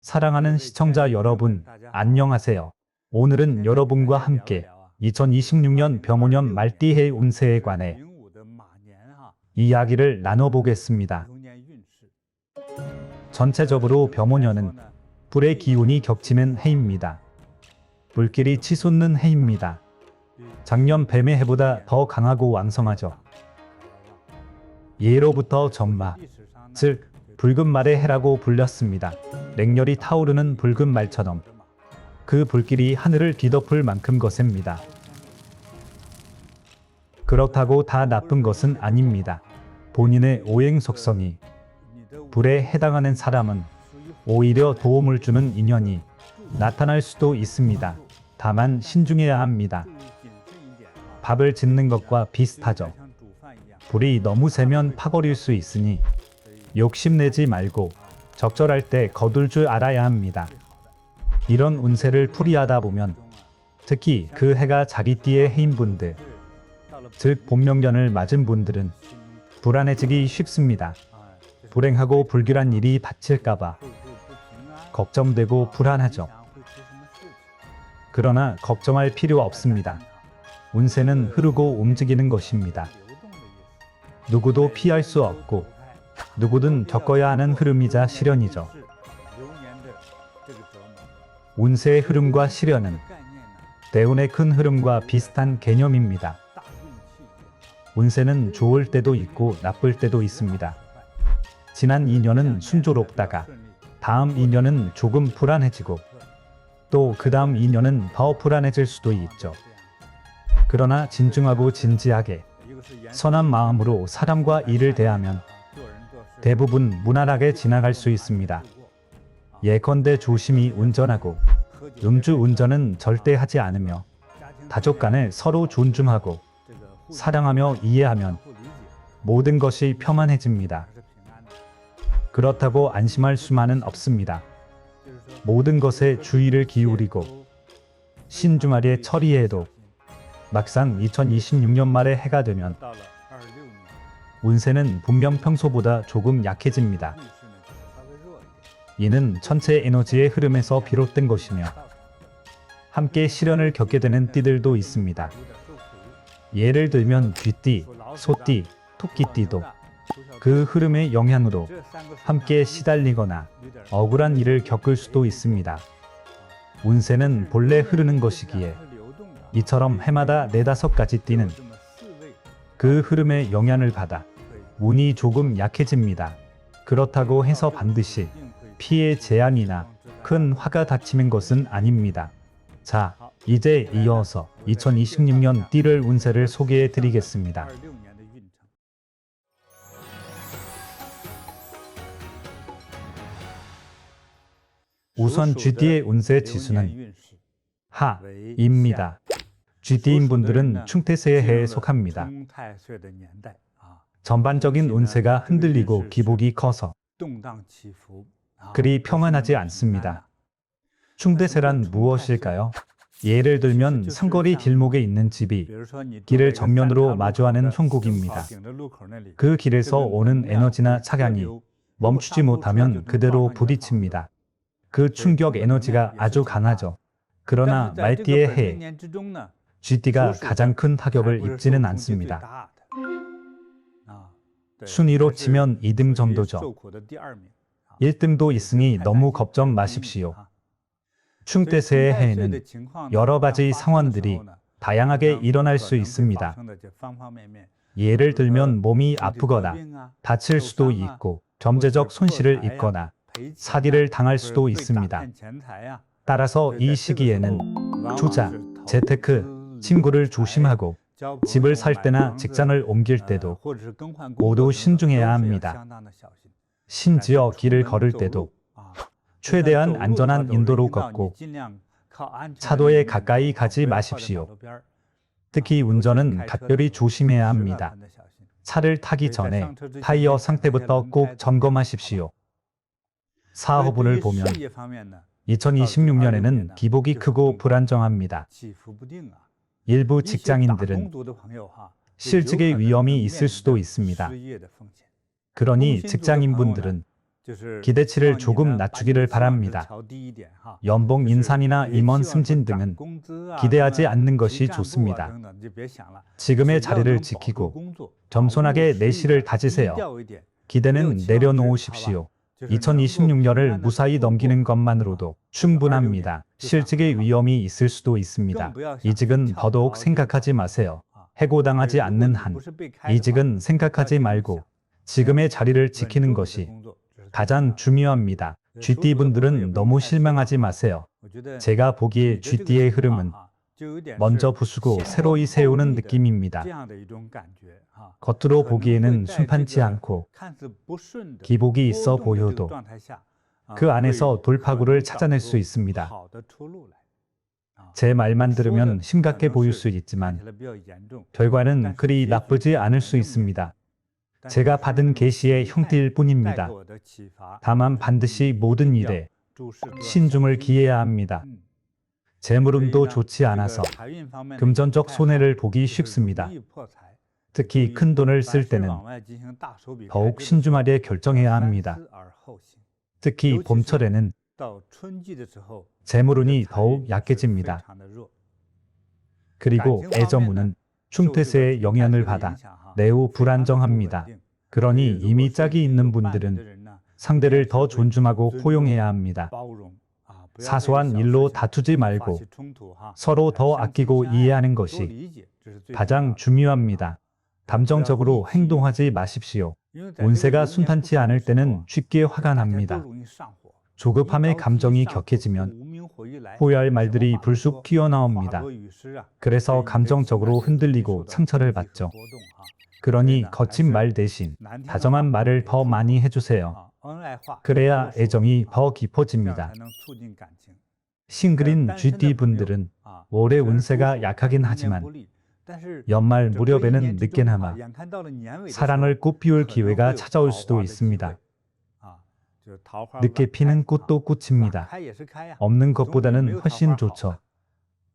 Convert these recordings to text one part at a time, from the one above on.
사랑하는 시청자 여러분, 안녕하세요. 오늘은 여러분과 함께 2026년 병오년 말띠해 운세에 관해 이야기를 나눠보겠습니다. 전체적으로 병오년은 불의 기운이 격치는 해입니다. 불길이 치솟는 해입니다. 작년 뱀의 해보다 더 강하고 왕성하죠. 예로부터 전마, 즉 붉은 말의 해라고 불렸습니다. 맹렬히 타오르는 붉은 말처럼 그 불길이 하늘을 뒤덮을 만큼 거셉니다. 그렇다고 다 나쁜 것은 아닙니다. 본인의 오행 속성이 불에 해당하는 사람은 오히려 도움을 주는 인연이 나타날 수도 있습니다. 다만 신중해야 합니다. 밥을 짓는 것과 비슷하죠. 불이 너무 세면 파버릴 수 있으니 욕심내지 말고 적절할 때 거둘 줄 알아야 합니다. 이런 운세를 풀이하다 보면 특히 그 해가 자기띠의 해인 분들, 즉 본명년을 맞은 분들은 불안해지기 쉽습니다. 불행하고 불길한 일이 닥칠까봐 걱정되고 불안하죠. 그러나 걱정할 필요 없습니다. 운세는 흐르고 움직이는 것입니다. 누구도 피할 수 없고 누구든 겪어야 하는 흐름이자 시련이죠. 운세의 흐름과 시련은 대운의 큰 흐름과 비슷한 개념입니다. 운세는 좋을 때도 있고 나쁠 때도 있습니다. 지난 2년은 순조롭다가 다음 2년은 조금 불안해지고 또 그 다음 2년은 더 불안해질 수도 있죠. 그러나 진중하고 진지하게 선한 마음으로 사람과 일을 대하면 대부분 무난하게 지나갈 수 있습니다. 예컨대 조심히 운전하고 음주 운전은 절대 하지 않으며 가족 간에 서로 존중하고 사랑하며 이해하면 모든 것이 평안해집니다. 그렇다고 안심할 수만은 없습니다. 모든 것에 주의를 기울이고 신중하게 처리해도 막상 2026년 말에 해가 되면 운세는 분명 평소보다 조금 약해집니다. 이는 천체 에너지의 흐름에서 비롯된 것이며 함께 시련을 겪게 되는 띠들도 있습니다. 예를 들면 쥐띠, 소띠, 토끼띠도 그 흐름의 영향으로 함께 시달리거나 억울한 일을 겪을 수도 있습니다. 운세는 본래 흐르는 것이기에 이처럼 해마다 4-5가지 띠는 그 흐름의 영향을 받아 운이 조금 약해집니다. 그렇다고 해서 반드시 피해 재앙이나 큰 화가 닥치는 것은 아닙니다. 자, 이제 이어서 2026년 띠를 운세를 소개해 드리겠습니다. 우선 쥐띠의 운세 지수는 하입니다. 쥐띠인 분들은 충태세의 해에 속합니다. 전반적인 운세가 흔들리고 기복이 커서 그리 평안하지 않습니다. 충태세란 무엇일까요? 예를 들면 상거리 길목에 있는 집이 길을 정면으로 마주하는 형국입니다. 그 길에서 오는 에너지나 차량이 멈추지 못하면 그대로 부딪힙니다. 그 충격 에너지가 아주 강하죠. 그러나 말띠의 해, 쥐띠가 가장 큰 타격을 입지는 않습니다. 순위로 치면 2등 정도죠. 1등도 있으니 너무 걱정 마십시오. 충태세의 해에는 여러 가지 상황들이 다양하게 일어날 수 있습니다. 예를 들면 몸이 아프거나 다칠 수도 있고 경제적 손실을 입거나 사기를 당할 수도 있습니다. 따라서 이 시기에는 투자, 재테크, 친구를 조심하고 집을 살 때나 직장을 옮길 때도 모두 신중해야 합니다. 심지어 길을 걸을 때도 최대한 안전한 인도로 걷고 차도에 가까이 가지 마십시오. 특히 운전은 각별히 조심해야 합니다. 차를 타기 전에 타이어 상태부터 꼭 점검하십시오. 사업운을 보면 2026년에는 기복이 크고 불안정합니다. 일부 직장인들은 실직의 위험이 있을 수도 있습니다. 그러니 직장인분들은 기대치를 조금 낮추기를 바랍니다. 연봉 인상이나 임원 승진 등은 기대하지 않는 것이 좋습니다. 지금의 자리를 지키고 겸손하게 내실을 다지세요. 기대는 내려놓으십시오. 2026년을 무사히 넘기는 것만으로도 충분합니다. 실직의 위험이 있을 수도 있습니다. 이직은 더더욱 생각하지 마세요. 해고당하지 않는 한 이직은 생각하지 말고 지금의 자리를 지키는 것이 가장 중요합니다. GD분들은 너무 실망하지 마세요. 제가 보기에 GD의 흐름은 먼저 부수고 새로이 세우는 느낌입니다. 겉으로 보기에는 순탄치 않고 기복이 있어 보여도 그 안에서 돌파구를 찾아낼 수 있습니다. 제 말만 들으면 심각해 보일 수 있지만 결과는 그리 나쁘지 않을 수 있습니다. 제가 받은 계시의 형태일 뿐입니다. 다만 반드시 모든 일에 신중을 기해야 합니다. 재물운도 좋지 않아서 금전적 손해를 보기 쉽습니다. 특히 큰 돈을 쓸 때는 더욱 신중하게 결정해야 합니다. 특히 봄철에는 재물운이 더욱 약해집니다. 그리고 애정운은 충태세의 영향을 받아 매우 불안정합니다. 그러니 이미 짝이 있는 분들은 상대를 더 존중하고 포용해야 합니다. 사소한 일로 다투지 말고 서로 더 아끼고 이해하는 것이 가장 중요합니다. 감정적으로 행동하지 마십시오. 운세가 순탄치 않을 때는 쉽게 화가 납니다. 조급함의 감정이 격해지면 후회할 말들이 불쑥 튀어나옵니다. 그래서 감정적으로 흔들리고 상처를 받죠. 그러니 거친 말 대신 다정한 말을 더 많이 해주세요. 그래야 애정이 더 깊어집니다. 싱글인 GD분들은 올해 운세가 약하긴 하지만 연말 무렵에는 늦게나마 사랑을 꽃피울 기회가 찾아올 수도 있습니다. 늦게 피는 꽃도 꽃입니다. 없는 것보다는 훨씬 좋죠.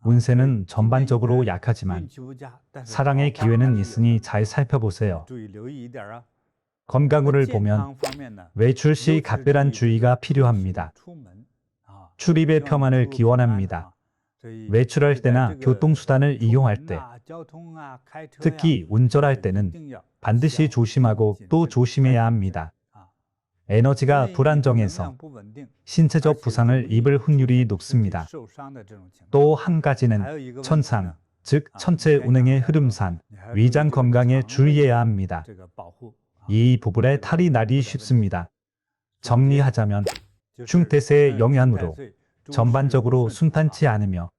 운세는 전반적으로 약하지만 사랑의 기회는 있으니 잘 살펴보세요. 건강운을 보면 외출 시 각별한 주의가 필요합니다. 출입의 평안을 기원합니다. 외출할 때나 교통수단을 이용할 때, 특히 운전할 때는 반드시 조심하고 또 조심해야 합니다. 에너지가 불안정해서 신체적 부상을 입을 확률이 높습니다. 또 한 가지는 천상, 즉 천체 운행의 흐름상, 위장 건강에 주의해야 합니다. 이 부분에 탈이 나기 쉽습니다. 정리하자면 충태세의 영향으로 전반적으로 순탄치 않으며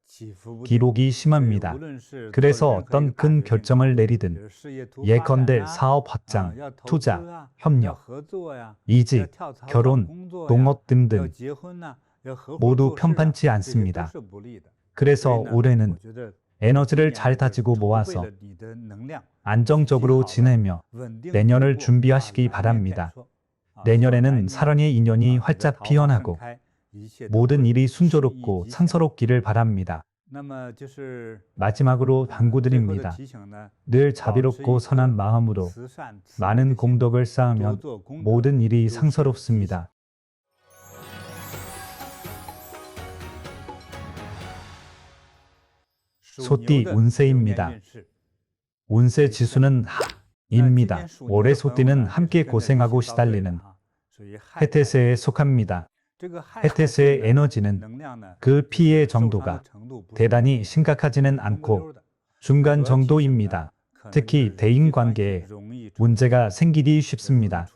기록이 심합니다. 그래서 어떤 큰 결정을 내리든 예컨대 사업 확장, 투자, 협력, 이직, 결혼, 농업 등등 모두 편판치 않습니다. 그래서 올해는 에너지를 잘 다지고 모아서 안정적으로 지내며 내년을 준비하시기 바랍니다. 내년에는 사랑의 인연이 활짝 피어나고 모든 일이 순조롭고 상서롭기를 바랍니다. 마지막으로 당부드립니다. 늘 자비롭고 선한 마음으로 많은 공덕을 쌓으면 모든 일이 상서롭습니다. 소띠 운세입니다. 운세 지수는 하입니다. 올해 소띠는 함께 고생하고 시달리는 해태세에 속합니다. 해태세의 에너지는 그 피해 정도가 대단히 심각하지는 않고 중간 정도입니다. 특히 대인관계에 문제가 생기기 쉽습니다.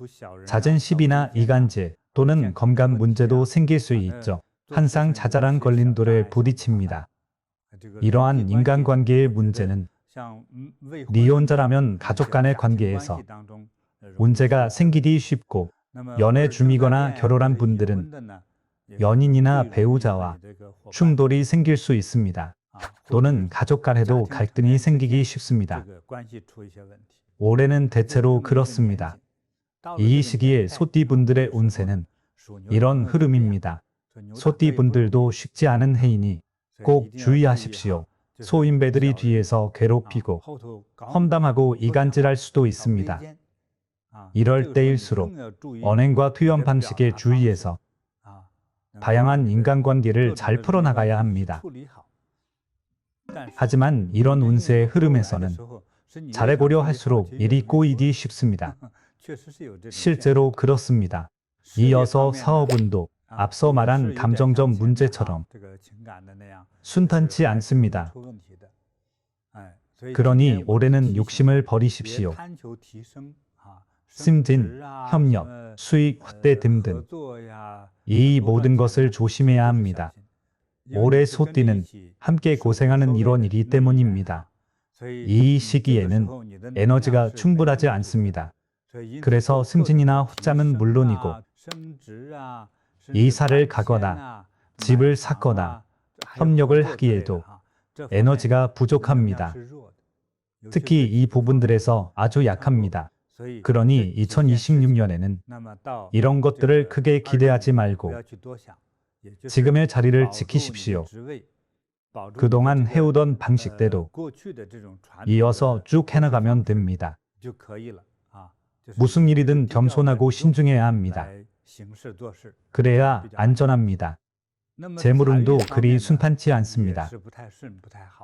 잦은 시비나 이간질 또는 건강 문제도 생길 수 있죠. 항상 자잘한 걸림돌에 부딪힙니다. 이러한 인간관계의 문제는 미혼자라면 가족 간의 관계에서 문제가 생기기 쉽고 연애 중이거나 결혼한 분들은 연인이나 배우자와 충돌이 생길 수 있습니다. 또는 가족 간에도 갈등이 생기기 쉽습니다. 올해는 대체로 그렇습니다. 이 시기에 소띠분들의 운세는 이런 흐름입니다. 소띠분들도 쉽지 않은 해이니 꼭 주의하십시오. 소인배들이 뒤에서 괴롭히고 험담하고 이간질할 수도 있습니다. 이럴 때일수록 언행과 표현 방식에 주의해서 다양한 인간관계를 잘 풀어나가야 합니다. 하지만 이런 운세의 흐름에서는 잘해보려 할수록 일이 꼬이기 쉽습니다. 실제로 그렇습니다. 이어서 사업운도 앞서 말한 감정적 문제처럼 순탄치 않습니다. 그러니 올해는 욕심을 버리십시오. 승진, 협력, 수익 확대 등등 이 모든 것을 조심해야 합니다. 올해 소띠는 함께 고생하는 1월이기 때문입니다. 이 시기에는 에너지가 충분하지 않습니다. 그래서 승진이나 확장은 물론이고 이사를 가거나 집을 샀거나 협력을 하기에도 에너지가 부족합니다. 특히 이 부분들에서 아주 약합니다. 그러니 2026년에는 이런 것들을 크게 기대하지 말고 지금의 자리를 지키십시오. 그동안 해오던 방식대로 이어서 쭉 해나가면 됩니다. 무슨 일이든 겸손하고 신중해야 합니다. 그래야 안전합니다. 재물운도 그리 순탄치 않습니다.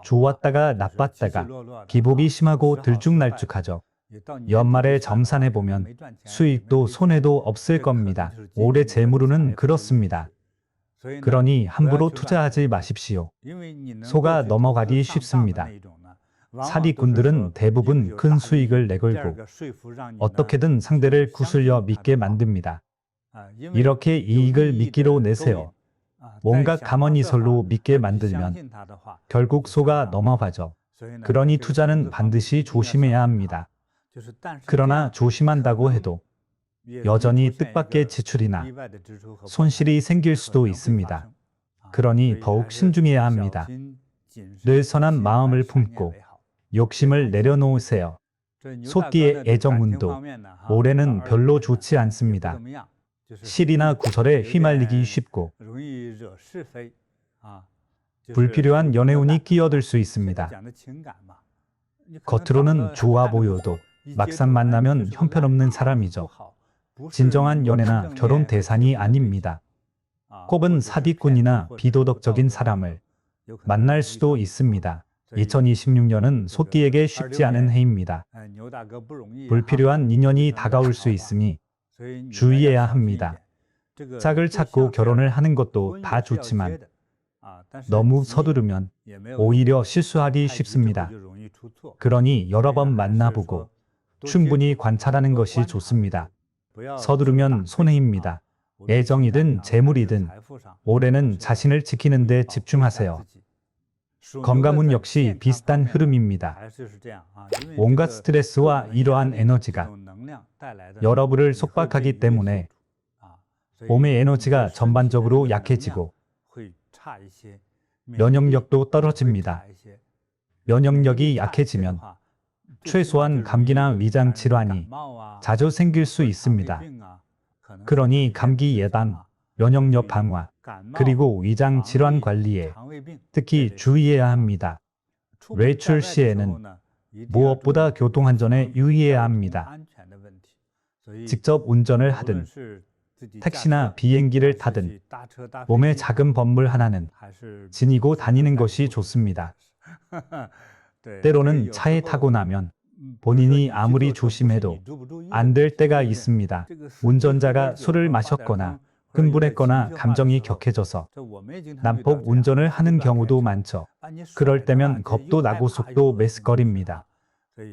좋았다가 나빴다가 기복이 심하고 들쭉날쭉하죠. 연말에 점산해보면 수익도 손해도 없을 겁니다. 올해 재물운은 그렇습니다. 그러니 함부로 투자하지 마십시오. 속아 넘어가기 쉽습니다. 사기꾼들은 대부분 큰 수익을 내걸고 어떻게든 상대를 구슬려 믿게 만듭니다. 이렇게 이익을 미끼로 내세요. 뭔가 가머니설로 믿게 만들면 결국 속아 넘어가죠. 그러니 투자는 반드시 조심해야 합니다. 그러나 조심한다고 해도 여전히 뜻밖의 지출이나 손실이 생길 수도 있습니다. 그러니 더욱 신중해야 합니다. 늘 선한 마음을 품고 욕심을 내려놓으세요. 소띠의 애정운도 올해는 별로 좋지 않습니다. 실이나 구설에 휘말리기 쉽고 불필요한 연애운이 끼어들 수 있습니다. 겉으로는 좋아 보여도 막상 만나면 형편없는 사람이죠. 진정한 연애나 결혼 대상이 아닙니다. 꼽은 사기꾼이나 비도덕적인 사람을 만날 수도 있습니다. 2026년은 소띠에게 쉽지 않은 해입니다. 불필요한 인연이 다가올 수 있으니 주의해야 합니다. 짝을 찾고 결혼을 하는 것도 다 좋지만 너무 서두르면 오히려 실수하기 쉽습니다. 그러니 여러 번 만나보고 충분히 관찰하는 것이 좋습니다. 서두르면 손해입니다. 애정이든 재물이든 올해는 자신을 지키는 데 집중하세요. 건강운 역시 비슷한 흐름입니다. 온갖 스트레스와 이러한 에너지가 여러분을 속박하기 때문에 몸의 에너지가 전반적으로 약해지고 면역력도 떨어집니다. 면역력이 약해지면 최소한 감기나 위장 질환이 자주 생길 수 있습니다. 그러니 감기 예방, 면역력 강화, 그리고 위장 질환 관리에 특히 주의해야 합니다. 외출 시에는 무엇보다 교통안전에 유의해야 합니다. 직접 운전을 하든 택시나 비행기를 타든 몸에 작은 범물 하나는 지니고 다니는 것이 좋습니다. 때로는 차에 타고 나면 본인이 아무리 조심해도 안 될 때가 있습니다. 운전자가 술을 마셨거나 흥분했거나 감정이 격해져서 난폭 운전을 하는 경우도 많죠. 그럴 때면 겁도 나고 속도 메스거립니다.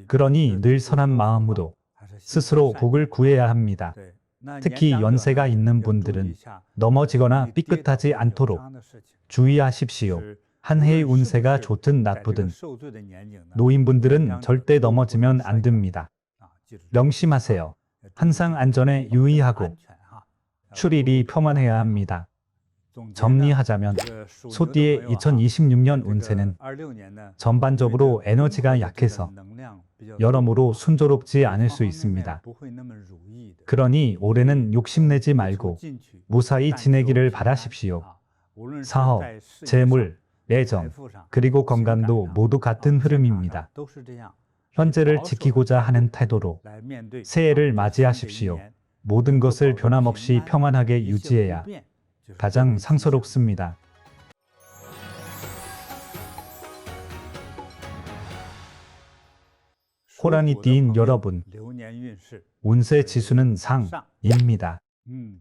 그러니 늘 선한 마음으로 스스로 복을 구해야 합니다. 특히 연세가 있는 분들은 넘어지거나 삐끗하지 않도록 주의하십시오. 한 해의 운세가 좋든 나쁘든 노인분들은 절대 넘어지면 안 됩니다. 명심하세요. 항상 안전에 유의하고 출일이 평안해야 합니다. 정리하자면 소띠의 2026년 운세는 전반적으로 에너지가 약해서 여러모로 순조롭지 않을 수 있습니다. 그러니 올해는 욕심내지 말고 무사히 지내기를 바라십시오. 사업, 재물, 애정, 그리고 건강도 모두 같은 흐름입니다. 현재를 지키고자 하는 태도로 새해를 맞이하십시오. 모든 것을 변함없이 평안하게 유지해야 가장 상서롭습니다. 호란이 띠인 여러분, 운세 지수는 상입니다.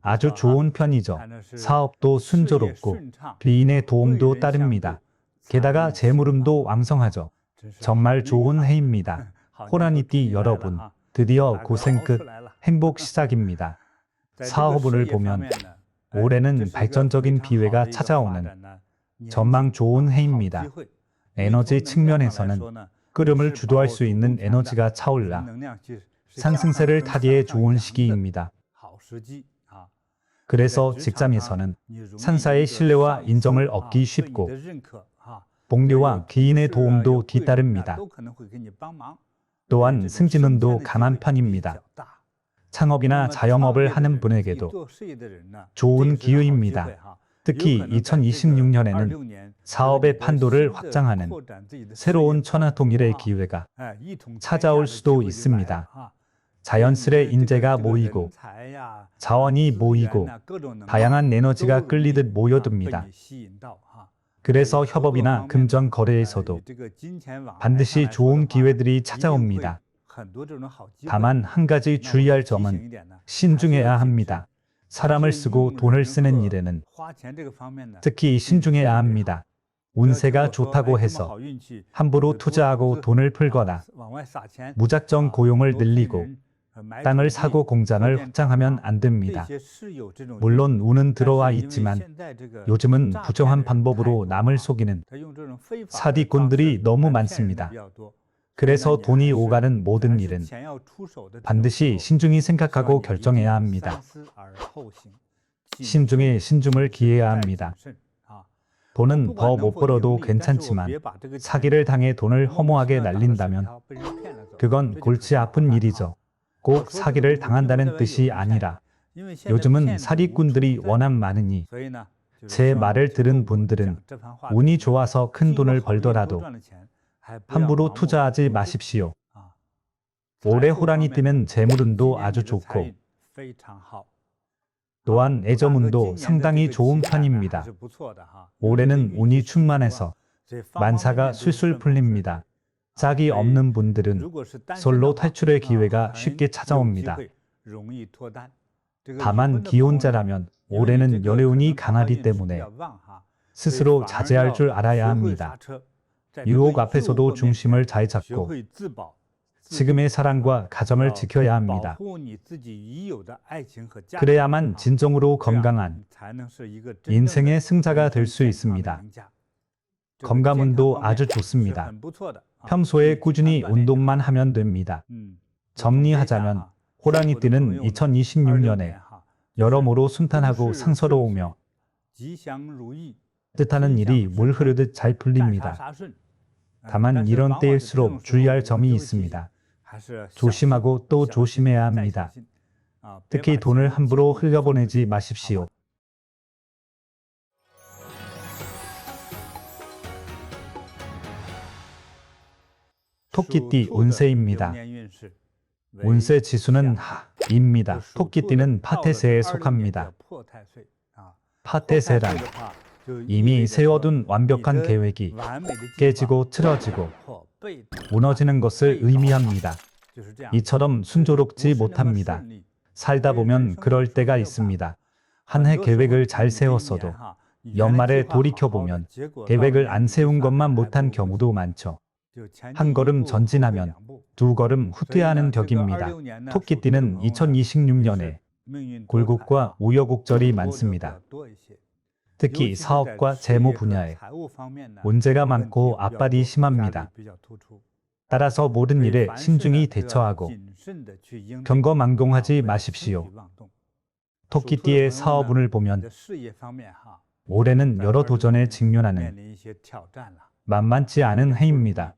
아주 좋은 편이죠. 사업도 순조롭고 귀인의 도움도 따릅니다. 게다가 재물음도 왕성하죠. 정말 좋은 해입니다. 호란이 띠 여러분, 드디어 고생 끝, 행복 시작입니다. 사업운을 보면 올해는 발전적인 기회가 찾아오는 전망 좋은 해입니다. 에너지 측면에서는 끓음을 주도할 수 있는 에너지가 차올라 상승세를 타기에 좋은 시기입니다. 그래서 직장에서는 상사의 신뢰와 인정을 얻기 쉽고 동료와 기인의 도움도 뒤따릅니다. 또한 승진운도 강한 편입니다. 창업이나 자영업을 하는 분에게도 좋은 기회입니다. 특히 2026년에는 사업의 판도를 확장하는 새로운 천하통일의 기회가 찾아올 수도 있습니다. 자연스레 인재가 모이고 자원이 모이고 다양한 에너지가 끌리듯 모여듭니다. 그래서 협업이나 금전 거래에서도 반드시 좋은 기회들이 찾아옵니다. 다만 한 가지 주의할 점은 신중해야 합니다. 사람을 쓰고 돈을 쓰는 일에는 특히 신중해야 합니다. 운세가 좋다고 해서 함부로 투자하고 돈을 풀거나 무작정 고용을 늘리고 땅을 사고 공장을 확장하면 안 됩니다. 물론 운은 들어와 있지만 요즘은 부정한 방법으로 남을 속이는 사기꾼들이 너무 많습니다. 그래서 돈이 오가는 모든 일은 반드시 신중히 생각하고 결정해야 합니다. 신중에 신중을 기해야 합니다. 돈은 더 못 벌어도 괜찮지만 사기를 당해 돈을 허무하게 날린다면 그건 골치 아픈 일이죠. 꼭 사기를 당한다는 뜻이 아니라 요즘은 사기꾼들이 워낙 많으니 제 말을 들은 분들은 운이 좋아서 큰 돈을 벌더라도 함부로 투자하지 마십시오. 올해 호랑이 띠면 재물운도 아주 좋고 또한 애정운도 상당히 좋은 편입니다. 올해는 운이 충만해서 만사가 술술 풀립니다. 짝이 없는 분들은 솔로 탈출의 기회가 쉽게 찾아옵니다. 다만 기혼자라면 올해는 연애운이 강하기 때문에 스스로 자제할 줄 알아야 합니다. 유혹 앞에서도 중심을 잘 잡고 지금의 사랑과 가정을 지켜야 합니다. 그래야만 진정으로 건강한 인생의 승자가 될 수 있습니다. 건강운도 아주 좋습니다. 평소에 꾸준히 운동만 하면 됩니다. 정리하자면 호랑이 띠는 2026년에 여러모로 순탄하고 상서로우며 뜻하는 일이 물 흐르듯 잘 풀립니다. 다만 이런 때일수록 주의할 점이 있습니다. 조심하고 또 조심해야 합니다. 특히 돈을 함부로 흘려보내지 마십시오. 토끼띠 운세입니다. 운세 지수는 하입니다. 토끼띠는 파태세에 속합니다. 파태세란 이미 세워둔 완벽한 계획이 깨지고 틀어지고 무너지는 것을 의미합니다. 이처럼 순조롭지 못합니다. 살다 보면 그럴 때가 있습니다. 한 해 계획을 잘 세웠어도 연말에 돌이켜보면 계획을 안 세운 것만 못한 경우도 많죠. 한 걸음 전진하면 두 걸음 후퇴하는 격입니다. 토끼띠는 2026년에 굴곡과 우여곡절이 많습니다. 특히 사업과 재무 분야에 문제가 많고 압박이 심합니다. 따라서 모든 일에 신중히 대처하고 경거망동하지 마십시오. 토끼띠의 사업운을 보면 올해는 여러 도전에 직면하는 만만치 않은 해입니다.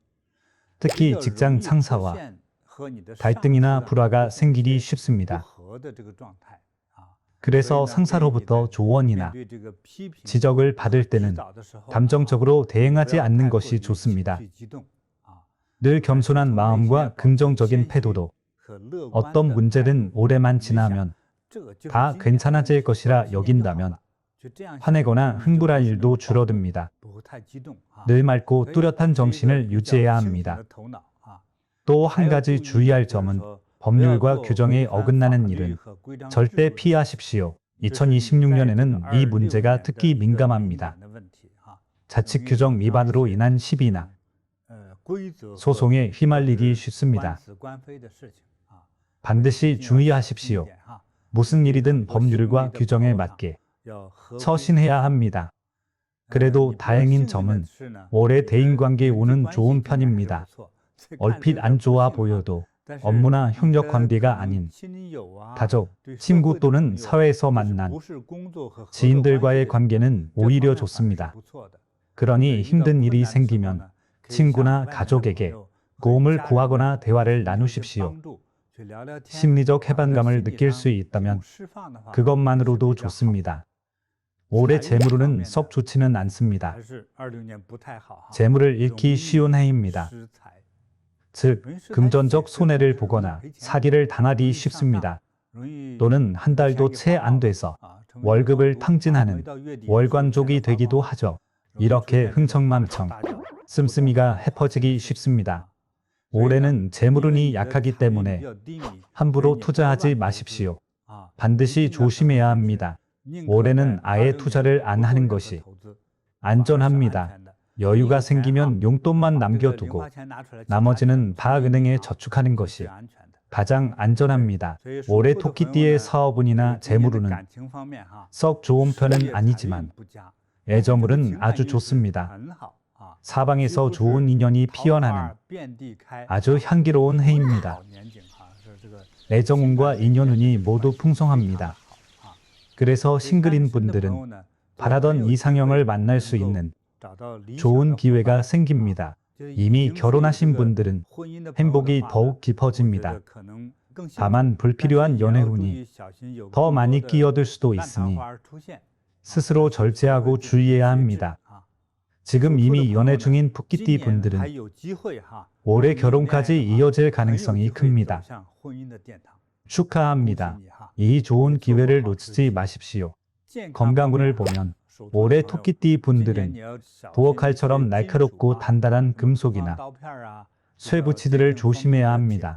특히 직장 상사와 갈등이나 불화가 생기기 쉽습니다. 그래서 상사로부터 조언이나 지적을 받을 때는 감정적으로 대응하지 않는 것이 좋습니다. 늘 겸손한 마음과 긍정적인 태도도 어떤 문제든 오래만 지나면 다 괜찮아질 것이라 여긴다면 화내거나 흥분할 일도 줄어듭니다. 늘 맑고 뚜렷한 정신을 유지해야 합니다. 또 한 가지 주의할 점은 법률과 규정에 어긋나는 일은 절대 피하십시오. 2026년에는 이 문제가 특히 민감합니다. 자칫 규정 위반으로 인한 시비나 소송에 휘말리기 쉽습니다. 반드시 주의하십시오. 무슨 일이든 법률과 규정에 맞게 처신해야 합니다. 그래도 다행인 점은 올해 대인관계 운은 좋은 편입니다. 얼핏 안 좋아 보여도 업무나 협력 관계가 아닌 가족, 친구 또는 사회에서 만난 지인들과의 관계는 오히려 좋습니다. 그러니 힘든 일이 생기면 친구나 가족에게 도움을 구하거나 대화를 나누십시오. 심리적 해방감을 느낄 수 있다면 그것만으로도 좋습니다. 올해 재물운은 썩 좋지는 않습니다. 재물을 잃기 쉬운 해입니다. 즉, 금전적 손해를 보거나 사기를 당하기 쉽습니다. 또는 한 달도 채 안 돼서 월급을 탕진하는 월관족이 되기도 하죠. 이렇게 흥청망청 씀씀이가 헤퍼지기 쉽습니다. 올해는 재물운이 약하기 때문에 함부로 투자하지 마십시오. 반드시 조심해야 합니다. 올해는 아예 투자를 안 하는 것이 안전합니다. 여유가 생기면 용돈만 남겨두고 나머지는 다 은행에 저축하는 것이 가장 안전합니다. 올해 토끼띠의 사업운이나 재물운은 썩 좋은 편은 아니지만 애정운은 아주 좋습니다. 사방에서 좋은 인연이 피어나는 아주 향기로운 해입니다. 애정운과 인연운이 모두 풍성합니다. 그래서 싱글인 분들은 바라던 이상형을 만날 수 있는 좋은 기회가 생깁니다. 이미 결혼하신 분들은 행복이 더욱 깊어집니다. 다만 불필요한 연애운이 더 많이 끼어들 수도 있으니 스스로 절제하고 주의해야 합니다. 지금 이미 연애 중인 토끼띠 분들은 올해 결혼까지 이어질 가능성이 큽니다. 축하합니다. 이 좋은 기회를 놓치지 마십시오. 건강운을 보면 올해 토끼띠 분들은 부엌칼처럼 날카롭고 단단한 금속이나 쇠붙이들을 조심해야 합니다.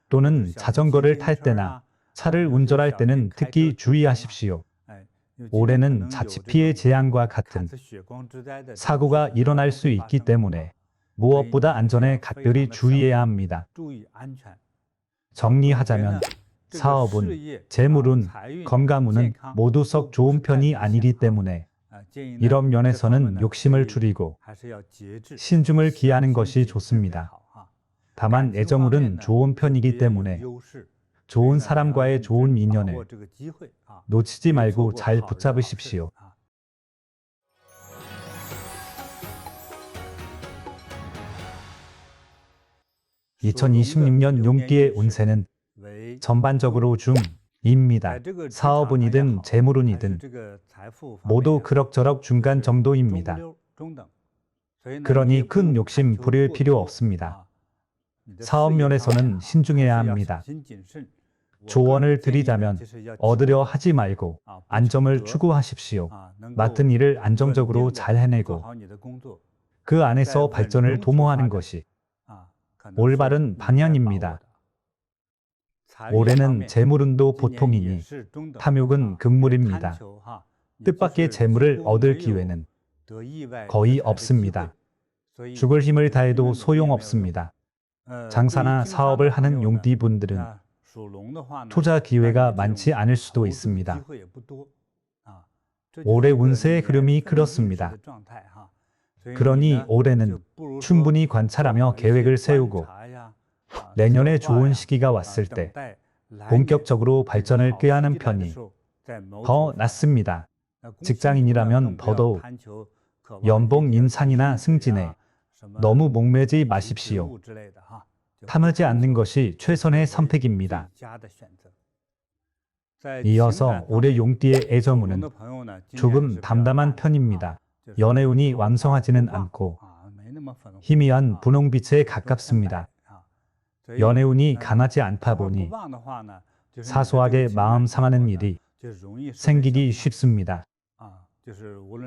또는 자전거를 탈 때나 차를 운전할 때는 특히 주의하십시오. 올해는 자칫 피해 재앙과 같은 사고가 일어날 수 있기 때문에 무엇보다 안전에 각별히 주의해야 합니다. 정리하자면 사업운, 재물운, 건강운은 모두 썩 좋은 편이 아니기 때문에 이런 면에서는 욕심을 줄이고 신중을 기하는 것이 좋습니다. 다만 애정운은 좋은 편이기 때문에 좋은 사람과의 좋은 인연을 놓치지 말고 잘 붙잡으십시오. 2026년 용띠의 운세는 전반적으로 중입니다. 사업운이든 재물운이든 모두 그럭저럭 중간 정도입니다. 그러니 큰 욕심 부릴 필요 없습니다. 사업 면에서는 신중해야 합니다. 조언을 드리자면 얻으려 하지 말고 안정을 추구하십시오. 맡은 일을 안정적으로 잘 해내고 그 안에서 발전을 도모하는 것이 올바른 방향입니다. 올해는 재물운도 보통이니 탐욕은 금물입니다. 뜻밖의 재물을 얻을 기회는 거의 없습니다. 죽을 힘을 다해도 소용없습니다. 장사나 사업을 하는 용띠분들은 투자 기회가 많지 않을 수도 있습니다. 올해 운세의 흐름이 그렇습니다. 그러니 올해는 충분히 관찰하며 계획을 세우고 내년에 좋은 시기가 왔을 때 본격적으로 발전을 꾀하는 편이 더 낫습니다. 직장인이라면 더더욱 연봉 인상이나 승진에 너무 목매지 마십시오. 탐하지 않는 것이 최선의 선택입니다. 이어서 올해 용띠의 애정운은 조금 담담한 편입니다. 연애운이 왕성하지는 않고 희미한 분홍빛에 가깝습니다. 연애운이 강하지 않다 보니 사소하게 마음 상하는 일이 생기기 쉽습니다.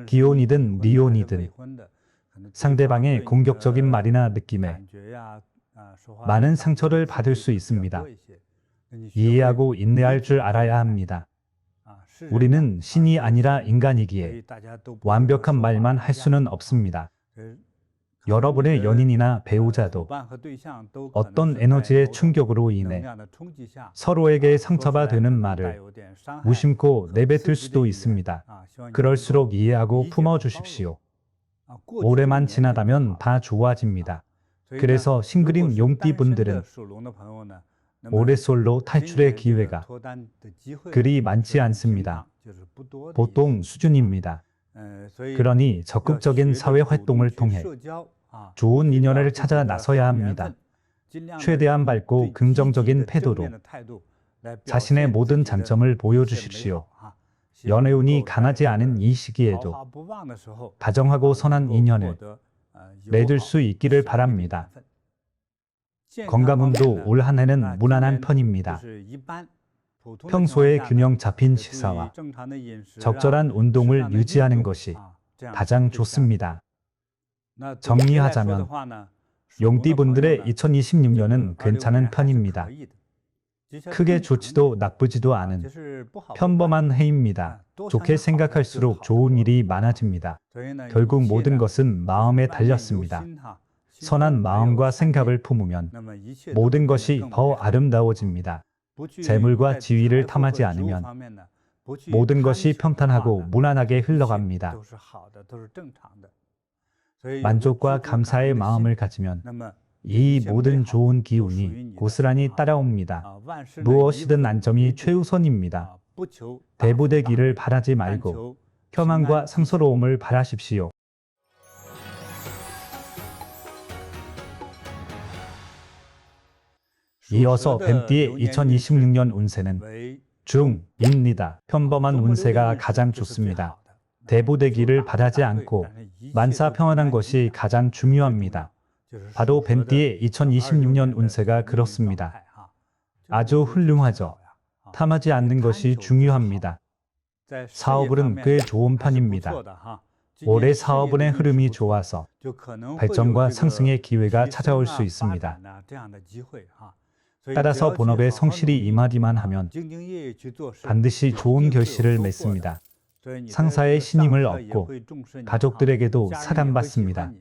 기혼이든 미혼이든 상대방의 공격적인 말이나 느낌에 많은 상처를 받을 수 있습니다. 이해하고 인내할 줄 알아야 합니다. 우리는 신이 아니라 인간이기에 완벽한 말만 할 수는 없습니다. 여러분의 연인이나 배우자도 어떤 에너지의 충격으로 인해 서로에게 상처가 되는 말을 무심코 내뱉을 수도 있습니다. 그럴수록 이해하고 품어주십시오. 오래만 지나다면 다 좋아집니다. 그래서 싱글인 용띠 분들은 올해 솔로 탈출의 기회가 그리 많지 않습니다. 보통 수준입니다. 그러니 적극적인 사회 활동을 통해 좋은 인연을 찾아 나서야 합니다. 최대한 밝고 긍정적인 태도로 자신의 모든 장점을 보여주십시오. 연애운이 강하지 않은 이 시기에도 다정하고 선한 인연을 맺을 수 있기를 바랍니다. 건강운도 올 한 해는 무난한 편입니다. 평소에 균형 잡힌 식사와 적절한 운동을 유지하는 것이 가장 좋습니다. 정리하자면 용띠분들의 2026년은 괜찮은 편입니다. 크게 좋지도 나쁘지도 않은 평범한 해입니다. 좋게 생각할수록 좋은 일이 많아집니다. 결국 모든 것은 마음에 달렸습니다. 선한 마음과 생각을 품으면 모든 것이 더 아름다워집니다. 재물과 지위를 탐하지 않으면 모든 것이 평탄하고 무난하게 흘러갑니다. 만족과 감사의 마음을 가지면 이 모든 좋은 기운이 고스란히 따라옵니다. 무엇이든 안정이 최우선입니다. 대부되기를 바라지 말고 평안과 상서로움을 바라십시오. 이어서 뱀띠의 2026년 운세는 중입니다. 평범한 운세가 가장 좋습니다. 대부되기를 바라지 않고 만사평안한 것이 가장 중요합니다. 바로 뱀띠의 2026년 운세가 그렇습니다. 아주 훌륭하죠. 탐하지 않는 것이 중요합니다. 사업은 꽤 좋은 편입니다. 올해 사업운의 흐름이 좋아서 발전과 상승의 기회가 찾아올 수 있습니다. 따라서 본업에 성실히 임하기만 하면 반드시 좋은 결실을 맺습니다. 상사의 신임을 얻고 가족들에게도 사랑받습니다.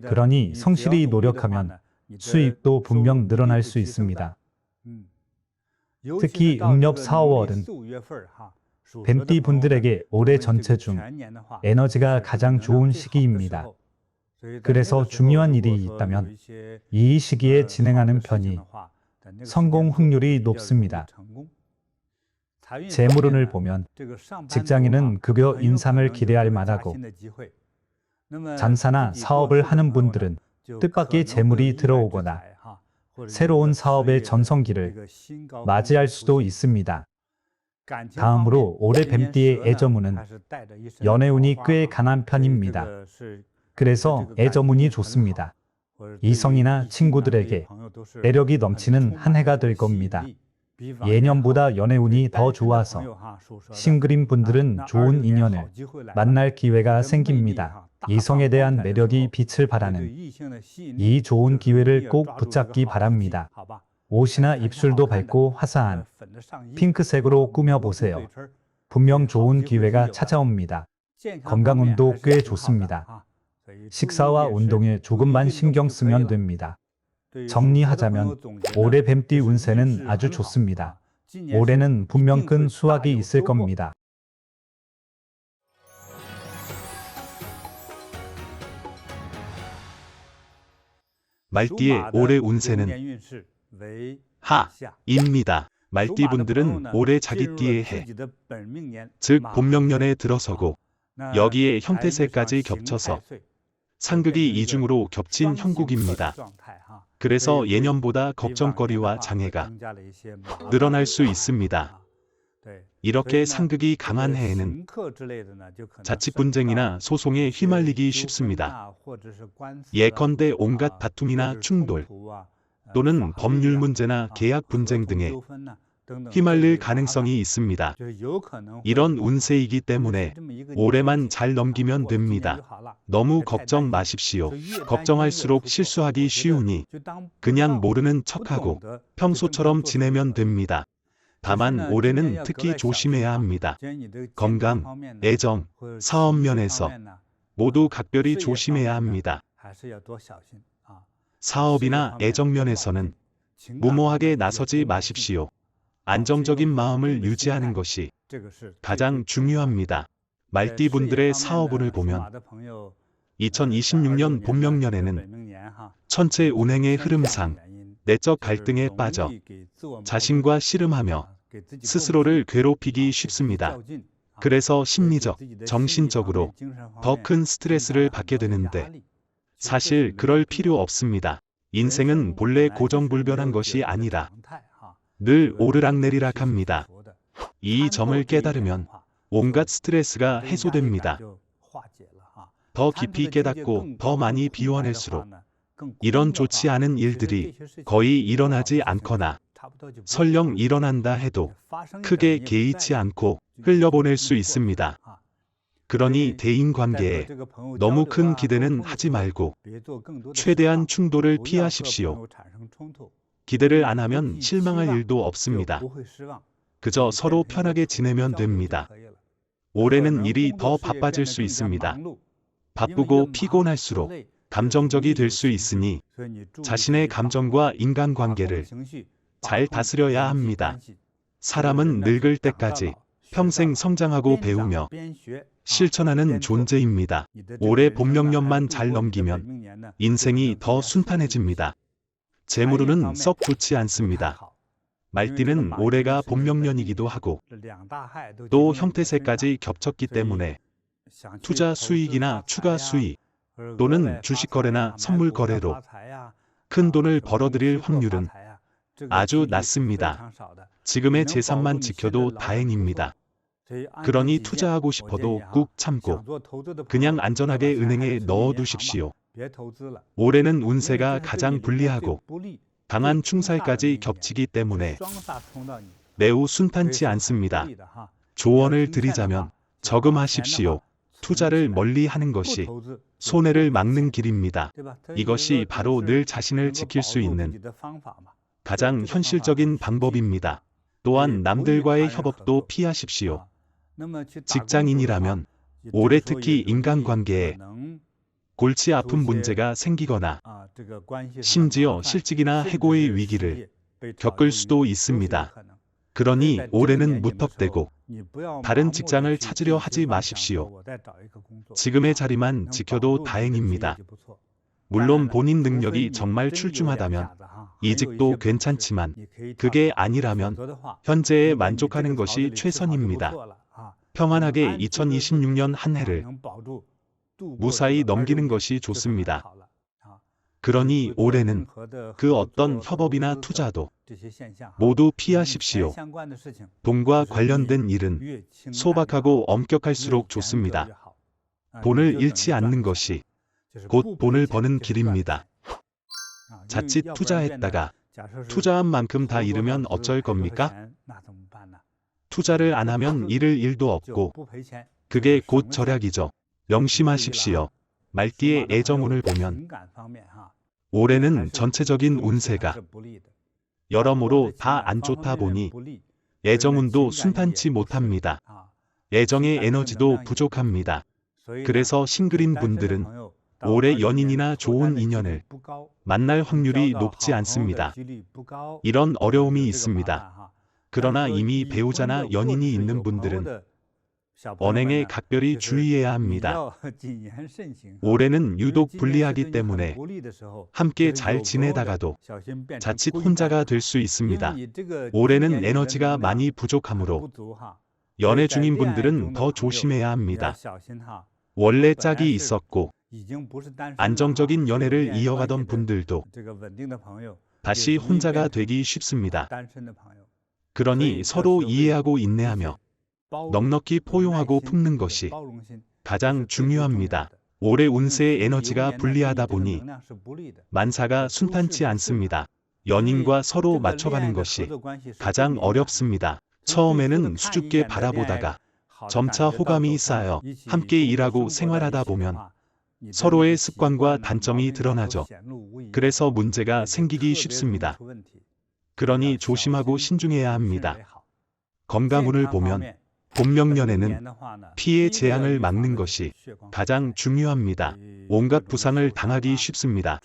그러니 성실히 노력하면 수입도 분명 늘어날 수 있습니다. 특히 음력 4월은 뱀띠 분들에게 올해 전체 중 에너지가 가장 좋은 시기입니다. 그래서 중요한 일이 있다면 이 시기에 진행하는 편이 성공 확률이 높습니다. 재물운을 보면 직장인은 급여 인상을 기대할 만하고 장사나 사업을 하는 분들은 뜻밖의 재물이 들어오거나 새로운 사업의 전성기를 맞이할 수도 있습니다. 다음으로 올해 뱀띠의 애정운은 연애운이 꽤 강한 편입니다. 그래서 애정운이 좋습니다. 이성이나 친구들에게 매력이 넘치는 한 해가 될 겁니다. 예년보다 연애운이 더 좋아서 싱글인 분들은 좋은 인연을 만날 기회가 생깁니다. 이성에 대한 매력이 빛을 발하는 이 좋은 기회를 꼭 붙잡기 바랍니다. 옷이나 입술도 밝고 화사한 핑크색으로 꾸며보세요. 분명 좋은 기회가 찾아옵니다. 건강운도 꽤 좋습니다. 식사와 운동에 조금만 신경 쓰면 됩니다. 정리하자면 올해 뱀띠 운세는 아주 좋습니다. 올해는 분명 큰 수확이 있을 겁니다. 말띠의 올해 운세는 하입니다. 말띠분들은 올해 자기띠의 해, 즉 본명년에 들어서고 여기에 형태세까지 겹쳐서 상극이 이중으로 겹친 형국입니다. 그래서 예년보다 걱정거리와 장애가 늘어날 수 있습니다. 이렇게 상극이 강한 해에는 자칫 분쟁이나 소송에 휘말리기 쉽습니다. 예컨대 온갖 다툼이나 충돌 또는 법률 문제나 계약 분쟁 등에 휘말릴 가능성이 있습니다. 이런 운세이기 때문에 올해만 잘 넘기면 됩니다. 너무 걱정 마십시오. 걱정할수록 실수하기 쉬우니 그냥 모르는 척하고 평소처럼 지내면 됩니다. 다만 올해는 특히 조심해야 합니다. 건강, 애정, 사업 면에서 모두 각별히 조심해야 합니다. 사업이나 애정 면에서는 무모하게 나서지 마십시오. 안정적인 마음을 유지하는 것이 가장 중요합니다. 말띠분들의 사업운을 보면 2026년 본명년에는 천체 운행의 흐름상 내적 갈등에 빠져 자신과 씨름하며 스스로를 괴롭히기 쉽습니다. 그래서 심리적, 정신적으로 더 큰 스트레스를 받게 되는데 사실 그럴 필요 없습니다. 인생은 본래 고정불변한 것이 아니라 늘 오르락내리락합니다. 이 점을 깨달으면 온갖 스트레스가 해소됩니다. 더 깊이 깨닫고 더 많이 비워낼수록 이런 좋지 않은 일들이 거의 일어나지 않거나 설령 일어난다 해도 크게 개의치 않고 흘려보낼 수 있습니다. 그러니 대인관계에 너무 큰 기대는 하지 말고 최대한 충돌을 피하십시오. 기대를 안 하면 실망할 일도 없습니다. 그저 서로 편하게 지내면 됩니다. 올해는 일이 더 바빠질 수 있습니다. 바쁘고 피곤할수록 감정적이 될 수 있으니 자신의 감정과 인간관계를 잘 다스려야 합니다. 사람은 늙을 때까지 평생 성장하고 배우며 실천하는 존재입니다. 올해 본명년만 잘 넘기면 인생이 더 순탄해집니다. 재물운은 썩 좋지 않습니다. 말띠는 올해가 본명년이기도 하고 또 형태세까지 겹쳤기 때문에 투자 수익이나 추가 수익 또는 주식 거래나 선물 거래로 큰 돈을 벌어들일 확률은 아주 낮습니다. 지금의 재산만 지켜도 다행입니다. 그러니 투자하고 싶어도 꾹 참고 그냥 안전하게 은행에 넣어두십시오. 올해는 운세가 가장 불리하고 강한 충살까지 겹치기 때문에 매우 순탄치 않습니다. 조언을 드리자면 저금하십시오. 투자를 멀리 하는 것이 손해를 막는 길입니다. 이것이 바로 늘 자신을 지킬 수 있는 가장 현실적인 방법입니다. 또한 남들과의 협업도 피하십시오. 직장인이라면 올해 특히 인간관계에 골치 아픈 문제가 생기거나 심지어 실직이나 해고의 위기를 겪을 수도 있습니다. 그러니 올해는 무턱대고 다른 직장을 찾으려 하지 마십시오. 지금의 자리만 지켜도 다행입니다. 물론 본인 능력이 정말 출중하다면 이직도 괜찮지만 그게 아니라면 현재에 만족하는 것이 최선입니다. 평안하게 2026년 한 해를 무사히 넘기는 것이 좋습니다. 그러니 올해는 그 어떤 협업이나 투자도 모두 피하십시오. 돈과 관련된 일은 소박하고 엄격할수록 좋습니다. 돈을 잃지 않는 것이 곧 돈을 버는 길입니다. 자칫 투자했다가 투자한 만큼 다 잃으면 어쩔 겁니까? 투자를 안 하면 잃을 일도 없고 그게 곧 절약이죠. 명심하십시오. 말띠의 애정운을 보면 올해는 전체적인 운세가 여러모로 다 안 좋다 보니 애정운도 순탄치 못합니다. 애정의 에너지도 부족합니다. 그래서 싱글인 분들은 올해 연인이나 좋은 인연을 만날 확률이 높지 않습니다. 이런 어려움이 있습니다. 그러나 이미 배우자나 연인이 있는 분들은 언행에 각별히 주의해야 합니다. 올해는 유독 불리하기 때문에 함께 잘 지내다가도 자칫 혼자가 될 수 있습니다. 올해는 에너지가 많이 부족하므로 연애 중인 분들은 더 조심해야 합니다. 원래 짝이 있었고 안정적인 연애를 이어가던 분들도 다시 혼자가 되기 쉽습니다. 그러니 서로 이해하고 인내하며 넉넉히 포용하고 품는 것이 가장 중요합니다. 올해 운세의 에너지가 불리하다 보니 만사가 순탄치 않습니다. 연인과 서로 맞춰가는 것이 가장 어렵습니다. 처음에는 수줍게 바라보다가 점차 호감이 쌓여 함께 일하고 생활하다 보면 서로의 습관과 단점이 드러나죠. 그래서 문제가 생기기 쉽습니다. 그러니 조심하고 신중해야 합니다. 건강운을 보면 본명년에는 피해 재앙을 막는 것이 가장 중요합니다. 온갖 부상을 당하기 쉽습니다.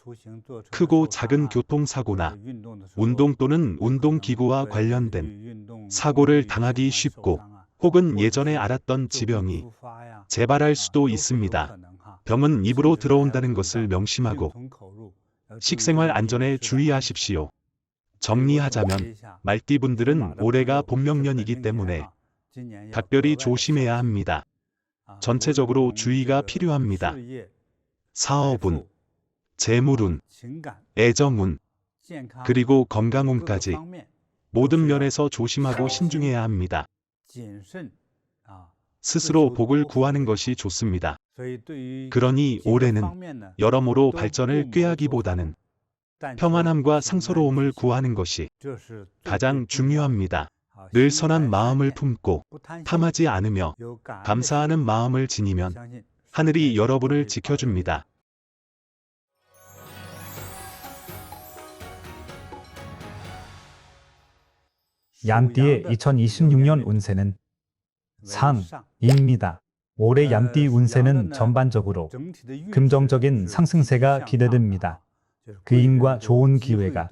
크고 작은 교통사고나 운동 또는 운동기구와 관련된 사고를 당하기 쉽고 혹은 예전에 앓았던 지병이 재발할 수도 있습니다. 병은 입으로 들어온다는 것을 명심하고 식생활 안전에 주의하십시오. 정리하자면 말띠분들은 올해가 본명년이기 때문에 각별히 조심해야 합니다. 전체적으로 주의가 필요합니다. 사업운, 재물운, 애정운, 그리고 건강운까지 모든 면에서 조심하고 신중해야 합니다. 스스로 복을 구하는 것이 좋습니다. 그러니 올해는 여러모로 발전을 꾀하기보다는 평안함과 상서로움을 구하는 것이 가장 중요합니다. 늘 선한 마음을 품고 탐하지 않으며 감사하는 마음을 지니면 하늘이 여러분을 지켜줍니다. 얀띠의 2026년 운세는 상입니다. 올해 얀띠 운세는 전반적으로 긍정적인 상승세가 기대됩니다. 귀인과 좋은 기회가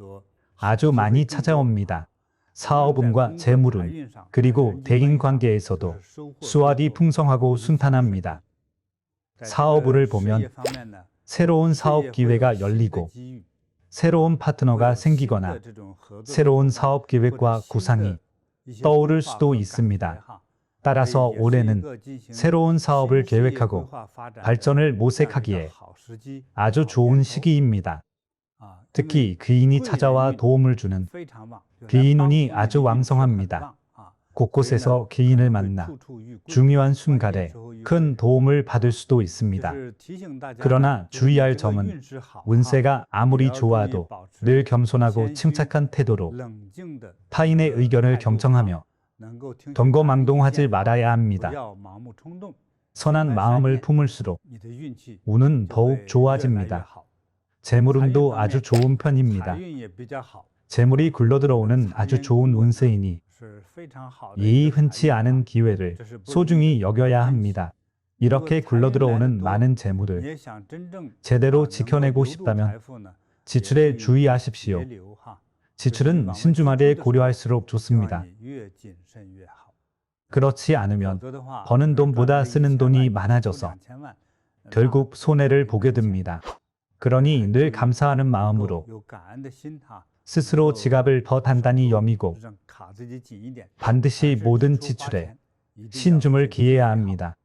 아주 많이 찾아옵니다. 사업운과 재물운, 그리고 대인관계에서도 수월이 풍성하고 순탄합니다. 사업운을 보면 새로운 사업 기회가 열리고 새로운 파트너가 생기거나 새로운 사업 계획과 구상이 떠오를 수도 있습니다. 따라서 올해는 새로운 사업을 계획하고 발전을 모색하기에 아주 좋은 시기입니다. 특히 귀인이 찾아와 도움을 주는 귀인운이 아주 왕성합니다. 곳곳에서 귀인을 만나 중요한 순간에 큰 도움을 받을 수도 있습니다. 그러나 주의할 점은 운세가 아무리 좋아도 늘 겸손하고 침착한 태도로 타인의 의견을 경청하며 경거망동하지 말아야 합니다. 선한 마음을 품을수록 운은 더욱 좋아집니다. 재물운도 아주 좋은 편입니다. 재물이 굴러들어오는 아주 좋은 운세이니 이 흔치 않은 기회를 소중히 여겨야 합니다. 이렇게 굴러들어오는 많은 재물을 제대로 지켜내고 싶다면 지출에 주의하십시오. 지출은 신중하게 고려할수록 좋습니다. 그렇지 않으면 버는 돈보다 쓰는 돈이 많아져서 결국 손해를 보게 됩니다. 그러니 늘 감사하는 마음으로 스스로 지갑을 더 단단히 여미고 반드시 모든 지출에 신중을 기해야 합니다.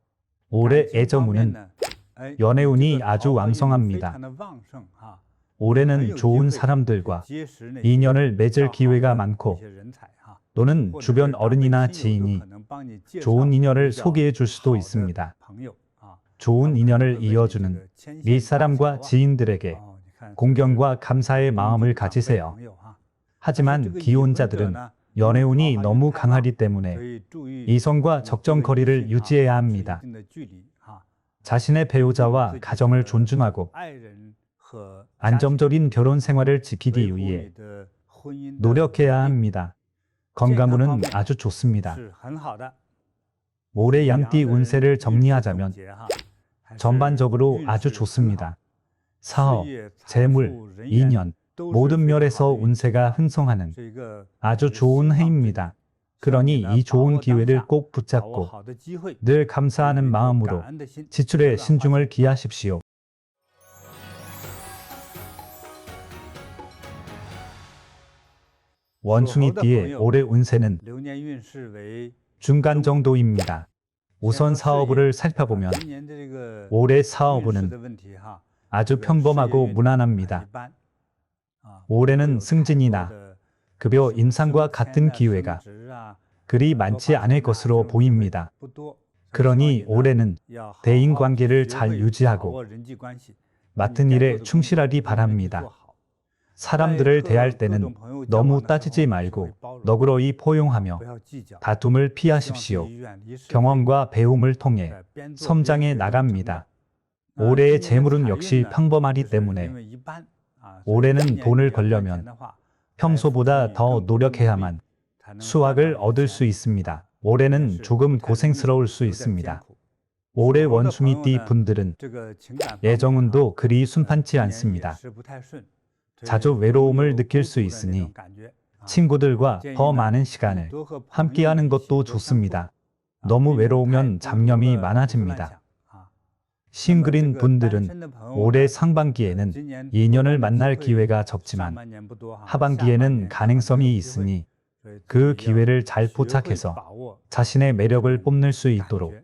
올해 애정운은 연애운이 아주 왕성합니다. 올해는 좋은 사람들과 인연을 맺을 기회가 많고 또는 주변 어른이나 지인이 좋은 인연을 소개해 줄 수도 있습니다. 좋은 인연을 이어주는 윗사람과 지인들에게 공경과 감사의 마음을 가지세요. 하지만 기혼자들은 연애운이 너무 강하기 때문에 이성과 적정 거리를 유지해야 합니다. 자신의 배우자와 가정을 존중하고 안정적인 결혼 생활을 지키기 위해 노력해야 합니다. 건강운은 아주 좋습니다. 올해 양띠 운세를 정리하자면 전반적으로 아주 좋습니다. 사업, 재물, 인연, 모든 면에서 운세가 흥성하는 아주 좋은 해입니다. 그러니 이 좋은 기회를 꼭 붙잡고 늘 감사하는 마음으로 지출에 신중을 기하십시오. 원숭이띠의 올해 운세는 중간 정도입니다. 우선 사업을 살펴보면 올해 사업운은 아주 평범하고 무난합니다. 올해는 승진이나 급여 인상과 같은 기회가 그리 많지 않을 것으로 보입니다. 그러니 올해는 대인관계를 잘 유지하고 맡은 일에 충실하기 바랍니다. 사람들을 대할 때는 너무 따지지 말고 너그러이 포용하며 다툼을 피하십시오. 경험과 배움을 통해 성장해 나갑니다. 올해의 재물은 역시 평범하기 때문에 올해는 돈을 벌려면 평소보다 더 노력해야만 수확을 얻을 수 있습니다. 올해는 조금 고생스러울 수 있습니다. 올해 원숭이띠 분들은 애정운도 그리 순탄치 않습니다. 자주 외로움을 느낄 수 있으니 친구들과 더 많은 시간을 함께하는 것도 좋습니다. 너무 외로우면 잡념이 많아집니다. 싱글인 분들은 올해 상반기에는 인연을 만날 기회가 적지만 하반기에는 가능성이 있으니 그 기회를 잘 포착해서 자신의 매력을 뽐낼 수 있도록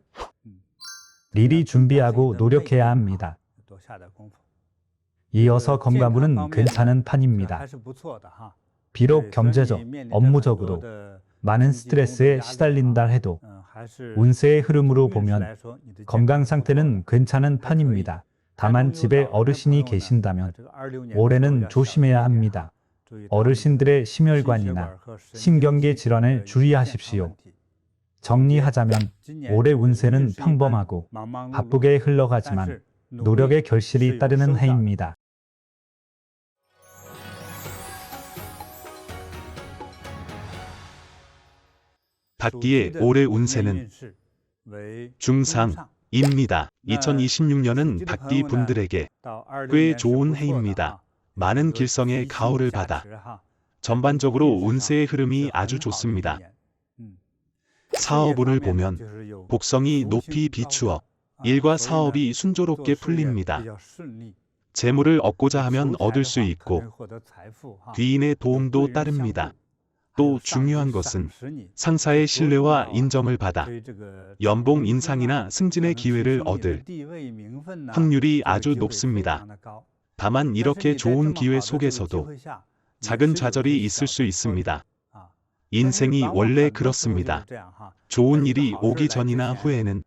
미리 준비하고 노력해야 합니다. 이어서 건강운은 괜찮은 판입니다. 비록 경제적, 업무적으로 많은 스트레스에 시달린다 해도 운세의 흐름으로 보면 건강 상태는 괜찮은 편입니다. 다만 집에 어르신이 계신다면 올해는 조심해야 합니다. 어르신들의 심혈관이나 신경계 질환을 주의하십시오. 정리하자면 올해 운세는 평범하고 바쁘게 흘러가지만 노력의 결실이 따르는 해입니다. 닭띠의 올해 운세는 중상입니다. 2026년은 닭띠 분들에게 꽤 좋은 해입니다. 많은 길성의 가호를 받아 전반적으로 운세의 흐름이 아주 좋습니다. 사업운을 보면 복성이 높이 비추어 일과 사업이 순조롭게 풀립니다. 재물을 얻고자 하면 얻을 수 있고 귀인의 도움도 따릅니다. 또 중요한 것은 상사의 신뢰와 인정을 받아 연봉 인상이나 승진의 기회를 얻을 확률이 아주 높습니다. 다만 이렇게 좋은 기회 속에서도 작은 좌절이 있을 수 있습니다. 인생이 원래 그렇습니다. 좋은 일이 오기 전이나 후에는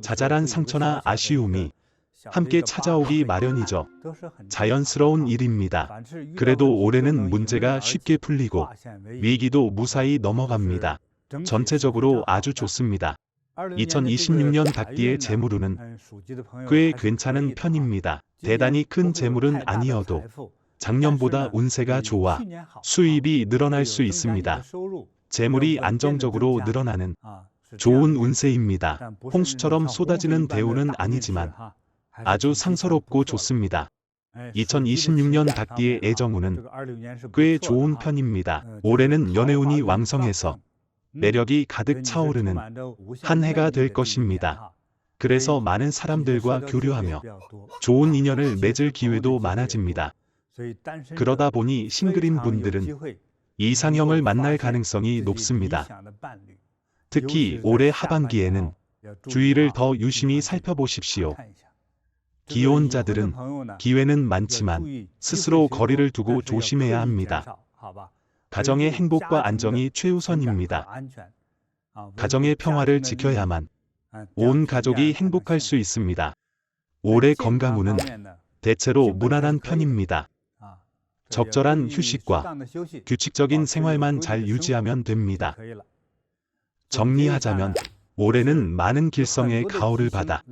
자잘한 상처나 아쉬움이 함께 찾아오기 마련이죠. 자연스러운 일입니다. 그래도 올해는 문제가 쉽게 풀리고 위기도 무사히 넘어갑니다. 전체적으로 아주 좋습니다. 2026년 닭띠의 재물운은 꽤 괜찮은 편입니다. 대단히 큰 재물은 아니어도 작년보다 운세가 좋아 수입이 늘어날 수 있습니다. 재물이 안정적으로 늘어나는 좋은 운세입니다. 홍수처럼 쏟아지는 대우는 아니지만 아주 상서롭고 좋습니다. 2026년 닭띠의 애정운은 꽤 좋은 편입니다. 올해는 연애운이 왕성해서 매력이 가득 차오르는 한 해가 될 것입니다. 그래서 많은 사람들과 교류하며 좋은 인연을 맺을 기회도 많아집니다. 그러다 보니 싱글인 분들은 이상형을 만날 가능성이 높습니다. 특히 올해 하반기에는 주위를 더 유심히 살펴보십시오. 기혼자들은 기회는 많지만 스스로 거리를 두고 조심해야 합니다. 가정의 행복과 안정이 최우선입니다. 가정의 평화를 지켜야만 온 가족이 행복할 수 있습니다. 올해 건강운은 대체로 무난한 편입니다. 적절한 휴식과 규칙적인 생활만 잘 유지하면 됩니다. 정리하자면 올해는 많은 길성의 가호를 받아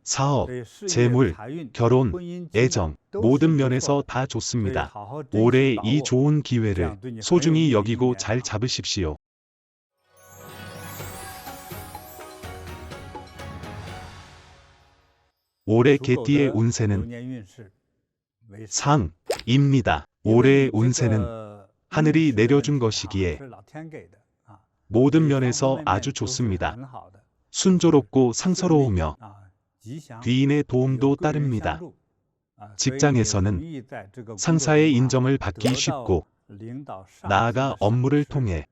사업, 재물, 결혼, 애정 모든 면에서 다 좋습니다. 올해 이 좋은 기회를 소중히 여기고 잘 잡으십시오. 올해 개띠의 운세는 상입니다. 올해의 운세는 하늘이 내려준 것이기에 모든 면에서 아주 좋습니다. 순조롭고 상서로우며 귀인의 도움도 따릅니다. 직장에서는 상사의 인정을 받기 쉽고 나아가 업무를 통해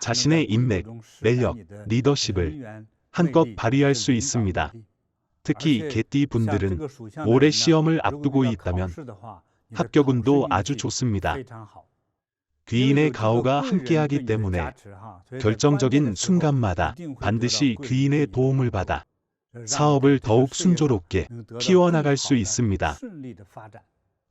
자신의 인맥, 매력, 리더십을 한껏 발휘할 수 있습니다. 특히 개띠 분들은 올해 시험을 앞두고 있다면 합격운도 아주 좋습니다. 귀인의 가오가 함께하기 때문에 결정적인 순간마다 반드시 귀인의 도움을 받아 사업을 더욱 순조롭게 키워나갈 수 있습니다.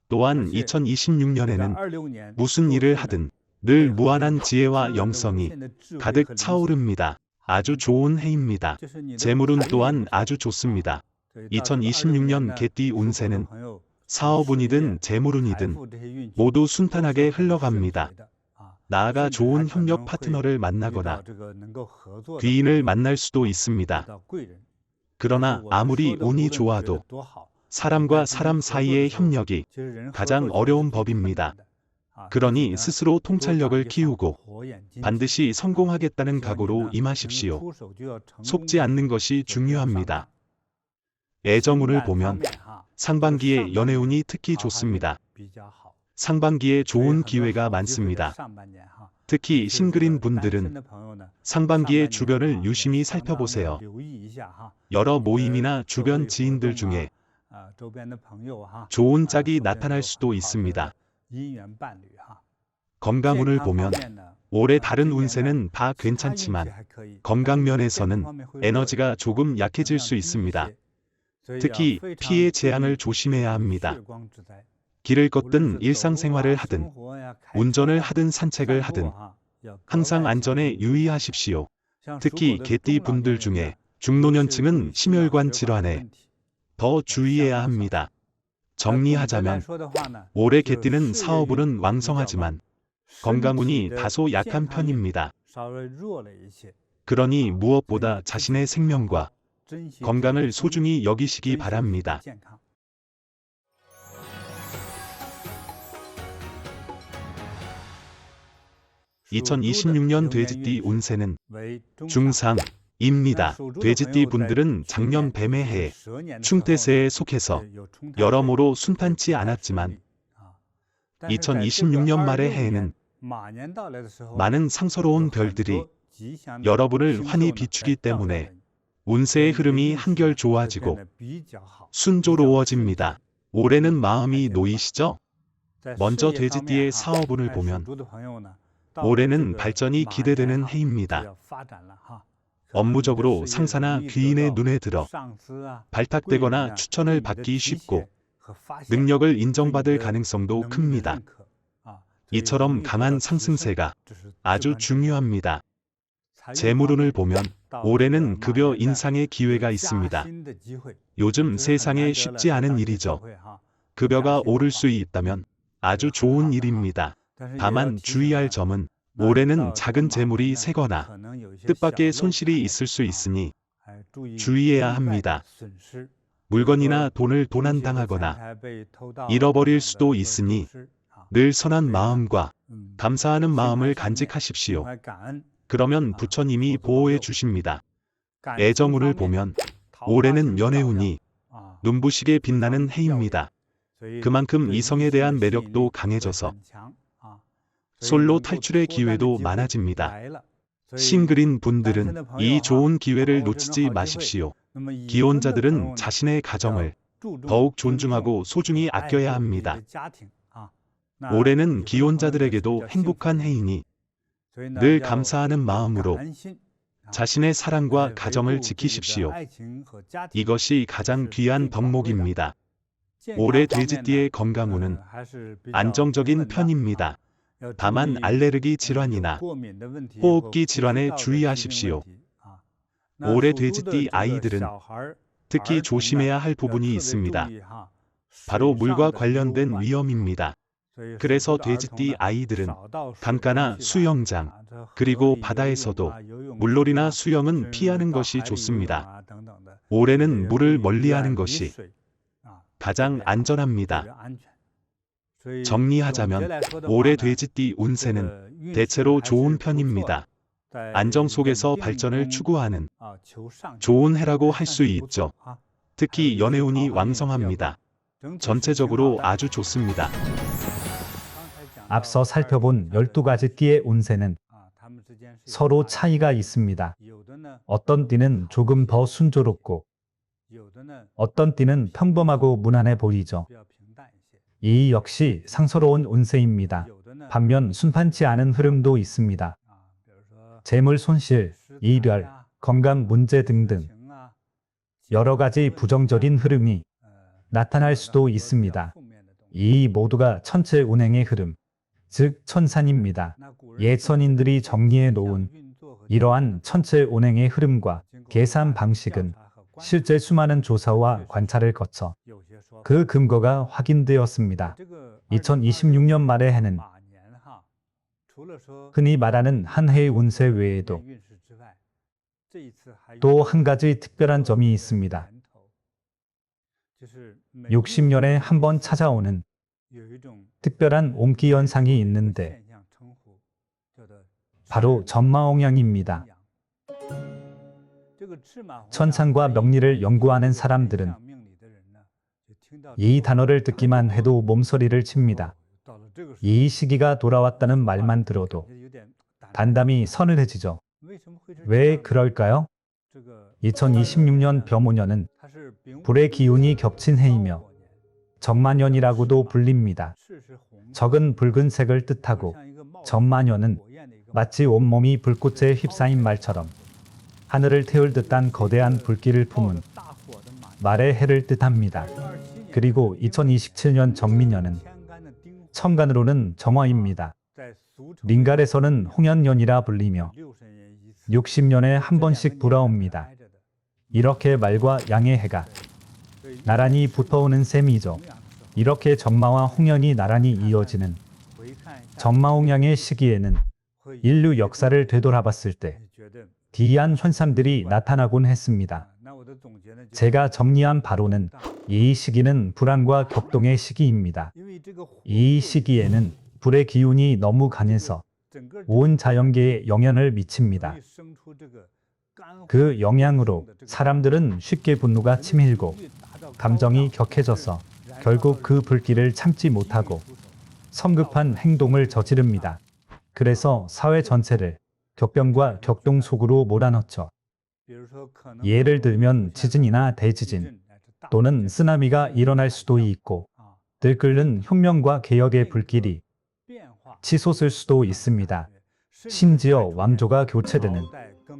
또한 2026년에는 무슨 일을 하든 늘 무한한 지혜와 영성이 가득 차오릅니다. 아주 좋은 해입니다. 재물운 또한 아주 좋습니다. 2026년 개띠 운세는 사업운이든 재물운이든 모두 순탄하게 흘러갑니다. 나아가 좋은 협력 파트너를 만나거나 귀인을 만날 수도 있습니다. 그러나 아무리 운이 좋아도 사람과 사람 사이의 협력이 가장 어려운 법입니다. 그러니 스스로 통찰력을 키우고 반드시 성공하겠다는 각오로 임하십시오. 속지 않는 것이 중요합니다. 애정운을 보면 상반기에 연애운이 특히 좋습니다. 상반기에 좋은 기회가 많습니다. 특히 싱글인 분들은 상반기에 주변을 유심히 살펴보세요. 여러 모임이나 주변 지인들 중에 좋은 짝이 나타날 수도 있습니다. 건강운을 보면 올해 다른 운세는 다 괜찮지만 건강 면에서는 에너지가 조금 약해질 수 있습니다. 특히 피해 재앙을 조심해야 합니다. 길을 걷든 일상생활을 하든 운전을 하든 산책을 하든 항상 안전에 유의하십시오. 특히 개띠 분들 중에 중노년층은 심혈관 질환에 더 주의해야 합니다. 정리하자면 올해 개띠는 사업운은 왕성하지만 건강운이 다소 약한 편입니다. 그러니 무엇보다 자신의 생명과 건강을 소중히 여기시기 바랍니다. 2026년 돼지띠 운세는 중상입니다. 돼지띠 분들은 작년 뱀의 해 충태세에 속해서 여러모로 순탄치 않았지만 2026년 말의 해에는 많은 상서로운 별들이 여러분을 환히 비추기 때문에 운세의 흐름이 한결 좋아지고 순조로워집니다. 올해는 마음이 놓이시죠? 먼저 돼지띠의 사업운을 보면 올해는 발전이 기대되는 해입니다. 업무적으로 상사나 귀인의 눈에 들어 발탁되거나 추천을 받기 쉽고 능력을 인정받을 가능성도 큽니다. 이처럼 강한 상승세가 아주 중요합니다. 재물운을 보면 올해는 급여 인상의 기회가 있습니다. 요즘 세상에 쉽지 않은 일이죠. 급여가 오를 수 있다면 아주 좋은 일입니다. 다만 주의할 점은 올해는 작은 재물이 새거나 뜻밖의 손실이 있을 수 있으니 주의해야 합니다. 물건이나 돈을 도난당하거나 잃어버릴 수도 있으니 늘 선한 마음과 감사하는 마음을 간직하십시오. 그러면 부처님이 보호해 주십니다. 애정운을 보면 올해는 연애운이 눈부시게 빛나는 해입니다. 그만큼 이성에 대한 매력도 강해져서 솔로 탈출의 기회도 많아집니다. 싱글인 분들은 이 좋은 기회를 놓치지 마십시오. 기혼자들은 자신의 가정을 더욱 존중하고 소중히 아껴야 합니다. 올해는 기혼자들에게도 행복한 해이니 늘 감사하는 마음으로 자신의 사랑과 가정을 지키십시오. 이것이 가장 귀한 덕목입니다. 올해 돼지띠의 건강운은 안정적인 편입니다. 다만 알레르기 질환이나 호흡기 질환에 주의하십시오. 올해 돼지띠 아이들은 특히 조심해야 할 부분이 있습니다. 바로 물과 관련된 위험입니다. 그래서 돼지띠 아이들은 강가나 수영장, 그리고 바다에서도 물놀이나 수영은 피하는 것이 좋습니다. 올해는 물을 멀리하는 것이 가장 안전합니다. 정리하자면 올해 돼지띠 운세는 대체로 좋은 편입니다. 안정 속에서 발전을 추구하는 좋은 해라고 할 수 있죠. 특히 연애운이 왕성합니다. 전체적으로 아주 좋습니다. 앞서 살펴본 12가지 띠의 운세는 서로 차이가 있습니다. 어떤 띠는 조금 더 순조롭고 어떤 띠는 평범하고 무난해 보이죠. 이 역시 상서로운 운세입니다. 반면 순탄치 않은 흐름도 있습니다. 재물 손실, 이별, 건강 문제 등등 여러 가지 부정적인 흐름이 나타날 수도 있습니다. 이 모두가 천체 운행의 흐름, 즉 천산입니다. 옛 선인들이 정리해 놓은 이러한 천체 운행의 흐름과 계산 방식은 실제 수많은 조사와 관찰을 거쳐 그 근거가 확인되었습니다. 2026년 말의 해는 흔히 말하는 한 해의 운세 외에도 또 한 가지 특별한 점이 있습니다. 60년에 한 번 찾아오는 특별한 옴기 현상이 있는데 바로 전마홍양입니다. 천상과 명리를 연구하는 사람들은 이 단어를 듣기만 해도 몸서리를 칩니다. 이 시기가 돌아왔다는 말만 들어도 단담이 서늘해지죠. 왜 그럴까요? 2026년 병오년은 불의 기운이 겹친 해이며 전만년이라고도 불립니다. 적은 붉은색을 뜻하고 전만년은 마치 온몸이 불꽃에 휩싸인 말처럼 하늘을 태울 듯한 거대한 불길을 품은 말의 해를 뜻합니다. 그리고 2027년 정민년은 천간으로는 정화입니다. 링갈에서는 홍연년이라 불리며 60년에 한 번씩 돌아옵니다. 이렇게 말과 양의 해가 나란히 붙어오는 셈이죠. 이렇게 전마와 홍연이 나란히 이어지는 전마홍양의 시기에는 인류 역사를 되돌아봤을 때 기이한 현상들이 나타나곤 했습니다. 제가 정리한 바로는 이 시기는 불안과 격동의 시기입니다. 이 시기에는 불의 기운이 너무 강해서 온 자연계에 영향을 미칩니다. 그 영향으로 사람들은 쉽게 분노가 치밀고 감정이 격해져서 결국 그 불길을 참지 못하고 성급한 행동을 저지릅니다. 그래서 사회 전체를 격변과 격동 속으로 몰아넣죠. 예를 들면 지진이나 대지진 또는 쓰나미가 일어날 수도 있고 들끓는 혁명과 개혁의 불길이 치솟을 수도 있습니다. 심지어 왕조가 교체되는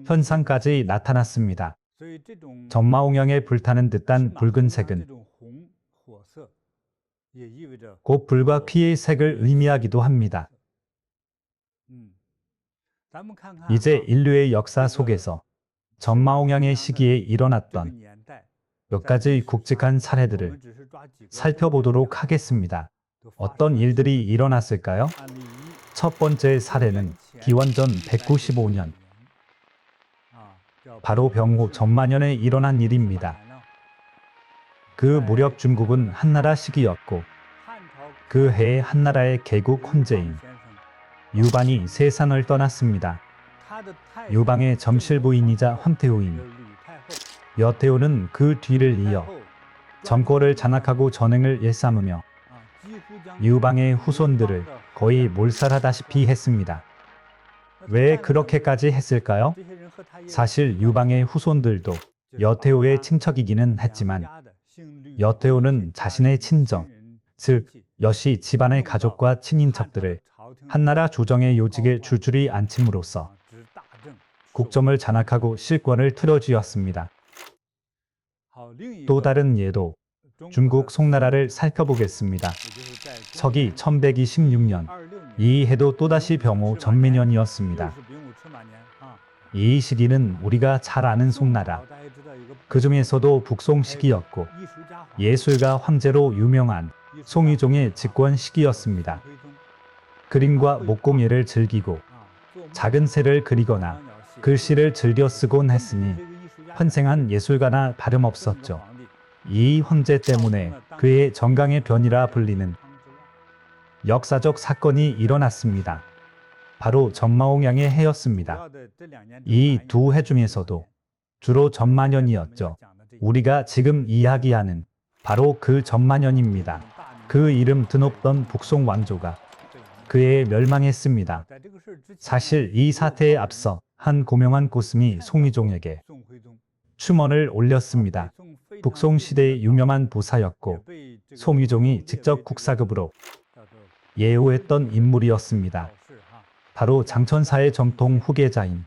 현상까지 나타났습니다. 전마홍양에 불타는 듯한 붉은색은 곧 불과 피의 색을 의미하기도 합니다. 이제 인류의 역사 속에서 전마홍양의 시기에 일어났던 몇 가지 굵직한 사례들을 살펴보도록 하겠습니다. 어떤 일들이 일어났을까요? 첫 번째 사례는 기원전 195년 바로 병호 전만년에 일어난 일입니다. 그 무렵 중국은 한나라 시기였고 그 해에 한나라의 개국 헌제인 유반이 세상을 떠났습니다. 유방의 점실 부인이자 황태호인 여태호는 그 뒤를 이어 정권을 장악하고 전횡을 일삼으며 유방의 후손들을 거의 몰살하다시피 했습니다. 왜 그렇게까지 했을까요? 사실 유방의 후손들도 여태호의 친척이기는 했지만 여태호는 자신의 친정, 즉 여시 집안의 가족과 친인척들을 한나라 조정의 요직에 줄줄이 앉힘으로써 국정을 장악하고 실권을 틀어쥐었습니다. 또 다른 예도 중국 송나라를 살펴보겠습니다. 서기 1126년 이 해도 또다시 병호 전민년이었습니다. 이 시기는 우리가 잘 아는 송나라, 그 중에서도 북송 시기였고 예술가 황제로 유명한 송유종의 집권 시기였습니다. 그림과 목공예를 즐기고 작은 새를 그리거나 글씨를 즐겨 쓰곤 했으니 환생한 예술가나 다름없었죠. 이 황제 때문에 그의 정강의 변이라 불리는 역사적 사건이 일어났습니다. 바로 전마홍양의 해였습니다. 이 두 해 중에서도 주로 전마년이었죠. 우리가 지금 이야기하는 바로 그 전마년입니다. 그 이름 드높던 북송 왕조가 그해 멸망했습니다. 사실 이 사태에 앞서 한 고명한 고슴이 송위종에게 추문을 올렸습니다. 북송 시대의 유명한 부사였고 송위종이 직접 국사급으로 예우했던 인물이었습니다. 바로 장천사의 정통 후계자인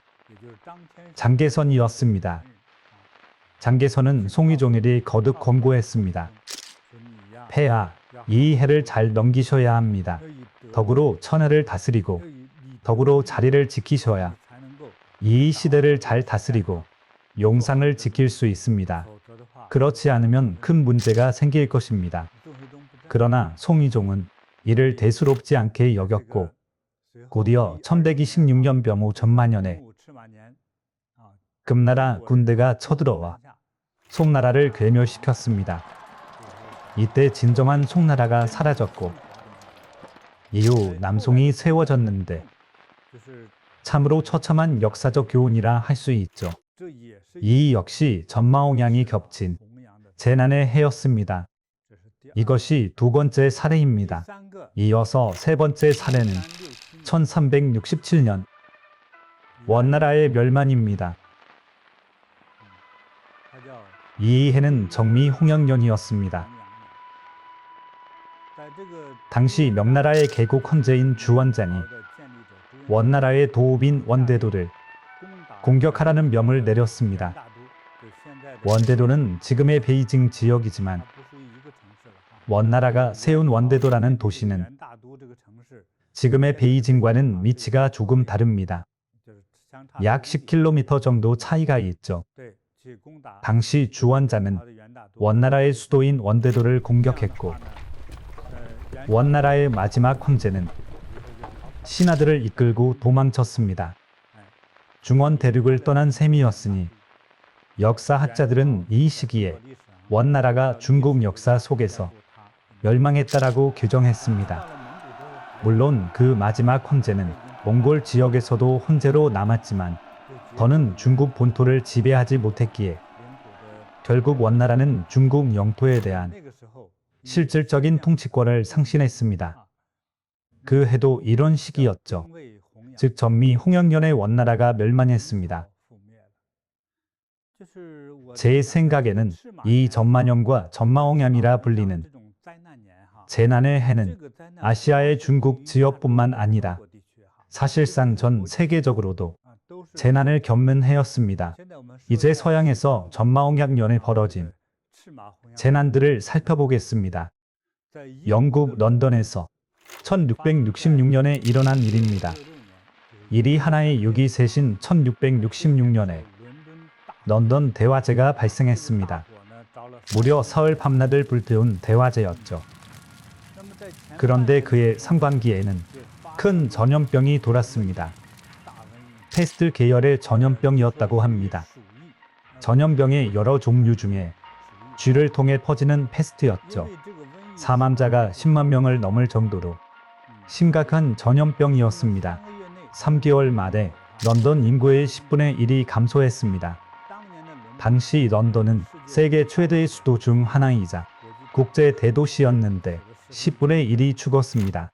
장계선이었습니다. 장계선은 송의종일이 거듭 권고했습니다. 폐하, 이 해를 잘 넘기셔야 합니다. 덕으로 천하를 다스리고 덕으로 자리를 지키셔야 이 시대를 잘 다스리고 용상을 지킬 수 있습니다. 그렇지 않으면 큰 문제가 생길 것입니다. 그러나 송의종은 이를 대수롭지 않게 여겼고 곧이어 1126년 병호 전만년에 금나라 군대가 쳐들어와 송나라를 괴멸시켰습니다. 이때 진정한 송나라가 사라졌고 이후 남송이 세워졌는데 참으로 처참한 역사적 교훈이라 할 수 있죠. 이 역시 전마홍양이 겹친 재난의 해였습니다. 이것이 두 번째 사례입니다. 이어서 세 번째 사례는 1367년 원나라의 멸망입니다. 이 해는 정미 홍영년이었습니다. 당시 명나라의 개국 헌재인 주원장이 원나라의 도읍인 원대도를 공격하라는 명을 내렸습니다. 원대도는 지금의 베이징 지역이지만 원나라가 세운 원대도라는 도시는 지금의 베이징과는 위치가 조금 다릅니다. 약 10km 정도 차이가 있죠. 당시 주원자는 원나라의 수도인 원대도를 공격했고 원나라의 마지막 황제는 신하들을 이끌고 도망쳤습니다. 중원 대륙을 떠난 셈이었으니 역사학자들은 이 시기에 원나라가 중국 역사 속에서 멸망했다라고 규정했습니다. 물론 그 마지막 황제는 몽골 지역에서도 황제로 남았지만 더는 중국 본토를 지배하지 못했기에 결국 원나라는 중국 영토에 대한 실질적인 통치권을 상실했습니다. 그 해도 이런 시기였죠. 즉 전미 홍영년의 원나라가 멸망했습니다. 제 생각에는 이 전만년과 전마홍양이라 불리는 재난의 해는 아시아의 중국 지역뿐만 아니라 사실상 전 세계적으로도 재난을 겪는 해였습니다. 이제 서양에서 전마홍양년에 벌어진 재난들을 살펴보겠습니다. 영국 런던에서 1666년에 일어난 일입니다. 일이 하나의 6이 셋인 1666년에 런던 대화재가 발생했습니다. 무려 사흘 밤낮을 불태운 대화재였죠. 그런데 그해 상반기에는 큰 전염병이 돌았습니다. 패스트 계열의 전염병이었다고 합니다. 전염병의 여러 종류 중에 쥐를 통해 퍼지는 패스트였죠. 사망자가 10만 명을 넘을 정도로 심각한 전염병이었습니다. 3개월 만에 런던 인구의 10분의 1이 감소했습니다. 당시 런던은 세계 최대의 수도 중 하나이자 국제 대도시였는데 10분의 1이 죽었습니다.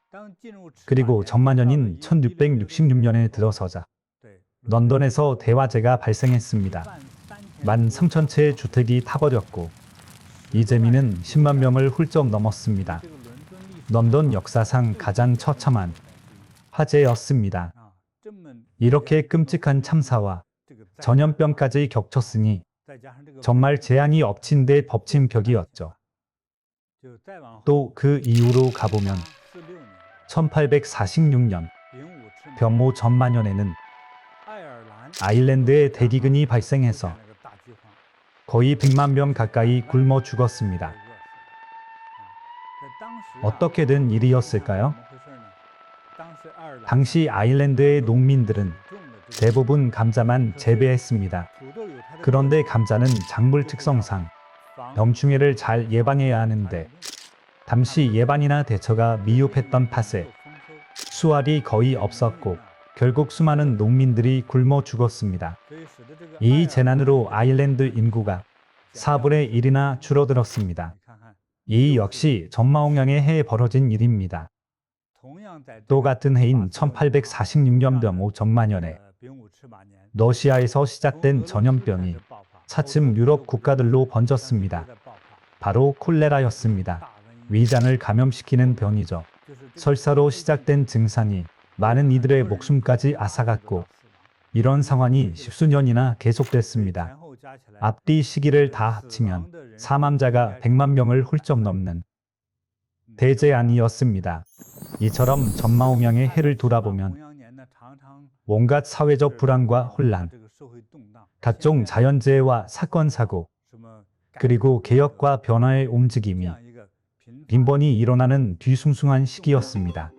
그리고 전만년인 1666년에 들어서자 런던에서 대화재가 발생했습니다. 13,000채의 주택이 타버렸고 이재민은 10만 명을 훌쩍 넘었습니다. 런던 역사상 가장 처참한 화재였습니다. 이렇게 끔찍한 참사와 전염병까지 겹쳤으니 정말 재앙이 엎친 데 덮친 격이었죠. 또 그 이후로 가보면 1846년 병호 전만년에는 아일랜드에 대기근이 발생해서 거의 100만 명 가까이 굶어 죽었습니다. 어떻게 된 일이었을까요? 당시 아일랜드의 농민들은 대부분 감자만 재배했습니다. 그런데 감자는 작물 특성상 병충해를 잘 예방해야 하는데 당시 예방이나 대처가 미흡했던 탓에 수확이 거의 없었고 결국 수많은 농민들이 굶어 죽었습니다. 이 재난으로 아일랜드 인구가 4분의 1이나 줄어들었습니다. 이 역시 전마홍양의 해에 벌어진 일입니다. 또 같은 해인 1846년 병호 전만년에 러시아에서 시작된 전염병이 차츰 유럽 국가들로 번졌습니다. 바로 콜레라였습니다. 위장을 감염시키는 병이죠. 설사로 시작된 증산이 많은 이들의 목숨까지 앗아갔고 이런 상황이 십수년이나 계속됐습니다. 앞뒤 시기를 다 합치면 사망자가 100만 명을 훌쩍 넘는 대재앙이었습니다. 이처럼 전마홍양의 해를 돌아보면 온갖 사회적 불안과 혼란, 각종 자연재해와 사건 사고, 그리고 개혁과 변화의 움직임이 빈번히 일어나는 뒤숭숭한 시기였습니다.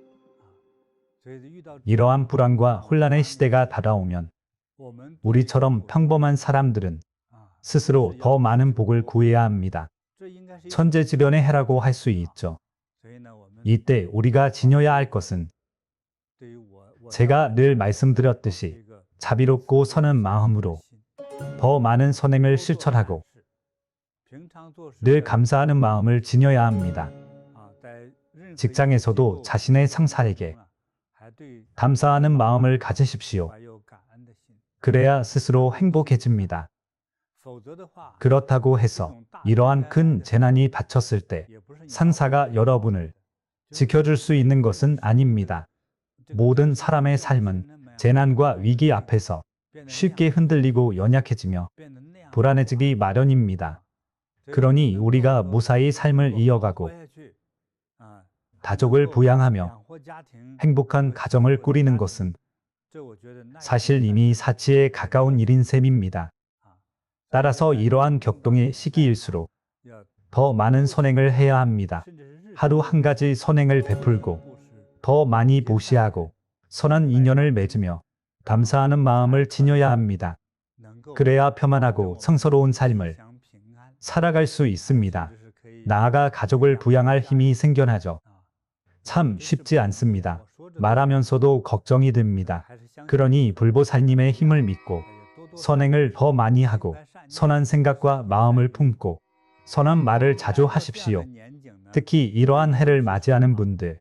이러한 불안과 혼란의 시대가 다가오면 우리처럼 평범한 사람들은 스스로 더 많은 복을 구해야 합니다. 천재지변의 해라고 할 수 있죠. 이때 우리가 지녀야 할 것은 제가 늘 말씀드렸듯이 자비롭고 선한 마음으로 더 많은 선행을 실천하고 늘 감사하는 마음을 지녀야 합니다. 직장에서도 자신의 상사에게 감사하는 마음을 가지십시오. 그래야 스스로 행복해집니다. 그렇다고 해서 이러한 큰 재난이 닥쳤을 때 상사가 여러분을 지켜줄 수 있는 것은 아닙니다. 모든 사람의 삶은 재난과 위기 앞에서 쉽게 흔들리고 연약해지며 불안해지기 마련입니다. 그러니 우리가 무사히 삶을 이어가고 가족을 부양하며 행복한 가정을 꾸리는 것은 사실 이미 사치에 가까운 일인 셈입니다. 따라서 이러한 격동의 시기일수록 더 많은 선행을 해야 합니다. 하루 한 가지 선행을 베풀고 더 많이 보시하고 선한 인연을 맺으며 감사하는 마음을 지녀야 합니다. 그래야 평안하고 성스러운 삶을 살아갈 수 있습니다. 나아가 가족을 부양할 힘이 생겨나죠. 참 쉽지 않습니다. 말하면서도 걱정이 됩니다. 그러니 불보살님의 힘을 믿고 선행을 더 많이 하고 선한 생각과 마음을 품고 선한 말을 자주 하십시오. 특히 이러한 해를 맞이하는 분들,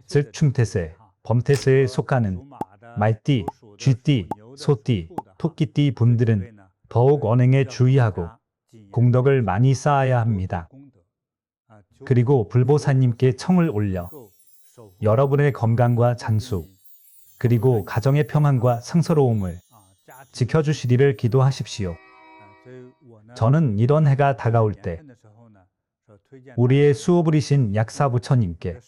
즉 충태세, 범태세에 속하는 말띠, 쥐띠, 소띠, 토끼띠 분들은 더욱 언행에 주의하고 공덕을 많이 쌓아야 합니다. 그리고 불보살님께 청을 올려 여러분의 건강과 장수, 그리고 가정의 평안과 성스러움을 지켜주시리를 기도하십시오. 저는 이런 해가 다가올 때 우리의 수호부리신 약사부처님께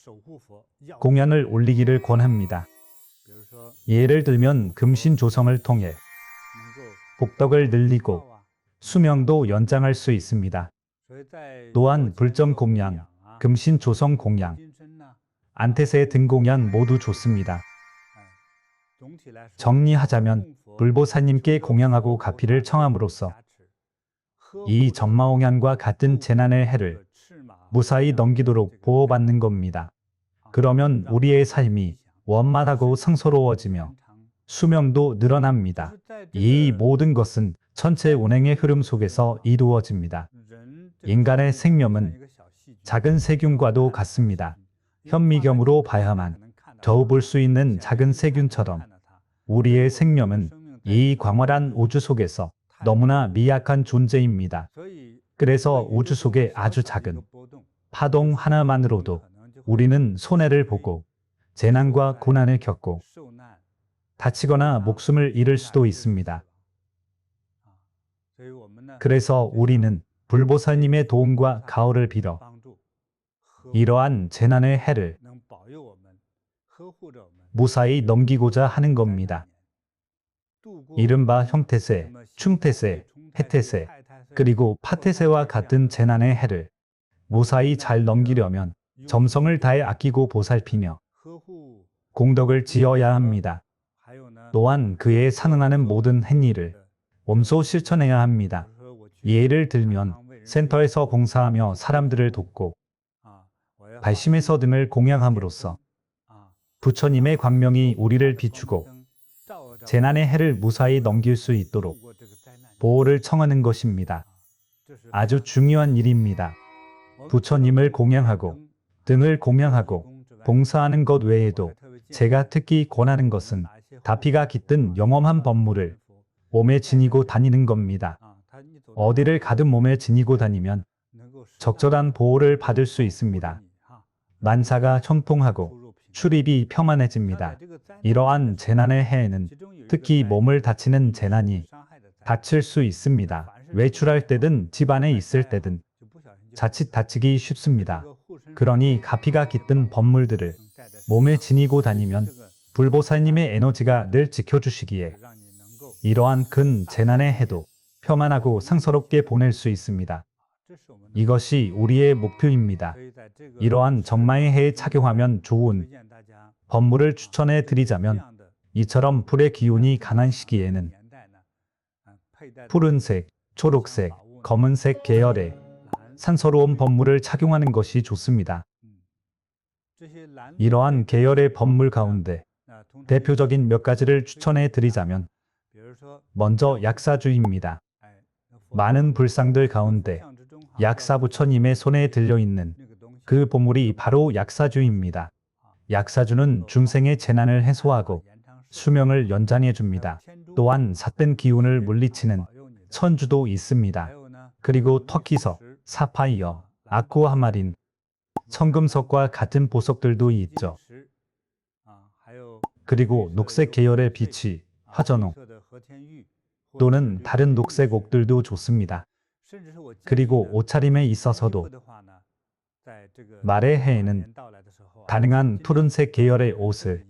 공연을 올리기를 권합니다. 예를 들면 금신조성을 통해 복덕을 늘리고 수명도 연장할 수 있습니다. 또한 불정공양, 금신조성공양, 안태세 등 공양 모두 좋습니다. 정리하자면 불보살님께 공양하고 가피를 청함으로써 이 전마홍양과 같은 재난의 해를 무사히 넘기도록 보호받는 겁니다. 그러면 우리의 삶이 원만하고 성스러워지며 수명도 늘어납니다. 이 모든 것은 전체 운행의 흐름 속에서 이루어집니다. 인간의 생명은 작은 세균과도 같습니다. 현미경으로 봐야만 겨우 볼 수 있는 작은 세균처럼 우리의 생명은 이 광활한 우주 속에서 너무나 미약한 존재입니다. 그래서 우주 속의 아주 작은 파동 하나만으로도 우리는 손해를 보고 재난과 고난을 겪고 다치거나 목숨을 잃을 수도 있습니다. 그래서 우리는 불보살님의 도움과 가호를 빌어 이러한 재난의 해를 무사히 넘기고자 하는 겁니다. 이른바 형태세, 충태세, 해태세, 그리고 파태세와 같은 재난의 해를 무사히 잘 넘기려면 정성을 다해 아끼고 보살피며 공덕을 지어야 합니다. 또한 그에 상응하는 모든 행위를 몸소 실천해야 합니다. 예를 들면 센터에서 봉사하며 사람들을 돕고 발심에서 등을 공양함으로써 부처님의 광명이 우리를 비추고 재난의 해를 무사히 넘길 수 있도록 보호를 청하는 것입니다. 아주 중요한 일입니다. 부처님을 공양하고 등을 공양하고 봉사하는 것 외에도 제가 특히 권하는 것은 다피가 깃든 영험한 법물을 몸에 지니고 다니는 겁니다. 어디를 가든 몸에 지니고 다니면 적절한 보호를 받을 수 있습니다. 만사가 형통하고 출입이 평안해집니다. 이러한 재난의 해에는 특히 몸을 다치는 재난이 닥칠 수 있습니다. 외출할 때든 집 안에 있을 때든 자칫 다치기 쉽습니다. 그러니 가피가 깃든 법물들을 몸에 지니고 다니면 불보살님의 에너지가 늘 지켜주시기에 이러한 근 재난의 해도 평안하고 상서롭게 보낼 수 있습니다. 이것이 우리의 목표입니다. 이러한 정마의 해에 착용하면 좋은 법물을 추천해 드리자면 이처럼 불의 기운이 강한 시기에는 푸른색, 초록색, 검은색 계열의 산서로운 법물을 착용하는 것이 좋습니다. 이러한 계열의 법물 가운데 대표적인 몇 가지를 추천해 드리자면 먼저 약사주입니다. 많은 불상들 가운데 약사부처님의 손에 들려있는 그 보물이 바로 약사주입니다. 약사주는 중생의 재난을 해소하고 수명을 연장해 줍니다. 또한 삿된 기운을 물리치는 천주도 있습니다. 그리고 터키석, 사파이어, 아쿠아마린, 청금석과 같은 보석들도 있죠. 그리고 녹색 계열의 빛이 화전옥 또는 다른 녹색 옥들도 좋습니다. 그리고 옷차림에 있어서도 말의 해에는 가능한 푸른색 계열의 옷을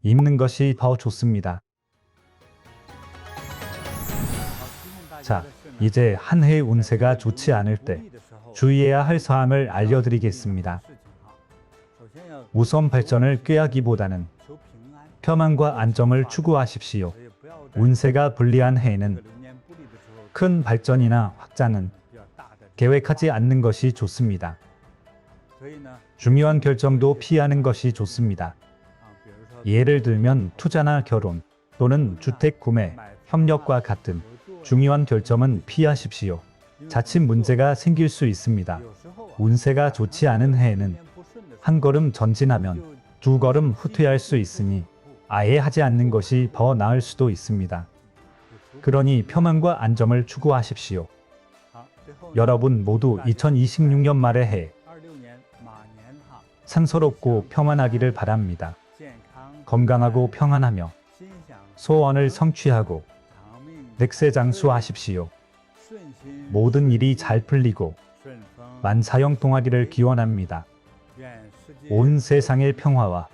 입는 것이 더 좋습니다. 자, 이제 한 해의 운세가 좋지 않을 때 주의해야 할 사항을 알려드리겠습니다. 우선 발전을 꾀하기보다는 평안과 안정을 추구하십시오. 운세가 불리한 해에는 큰 발전이나 확장은 계획하지 않는 것이 좋습니다. 중요한 결정도 피하는 것이 좋습니다. 예를 들면 투자나 결혼 또는 주택 구매, 협력과 같은 중요한 결정은 피하십시오. 자칫 문제가 생길 수 있습니다. 운세가 좋지 않은 해에는 한 걸음 전진하면 두 걸음 후퇴할 수 있으니 아예 하지 않는 것이 더 나을 수도 있습니다. 그러니 평안과 안정을 추구하십시오. 여러분 모두 2026년 말의 해 상서롭고 평안하기를 바랍니다. 건강하고 평안하며 소원을 성취하고 백세장수하십시오. 모든 일이 잘 풀리고 만사형통하기를 기원합니다. 온 세상의 평화와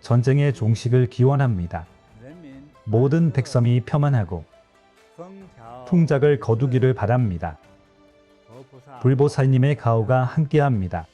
전쟁의 종식을 기원합니다. 모든 백성이 평안하고 풍작을 거두기를 바랍니다. 불보살님의 가호가 함께합니다.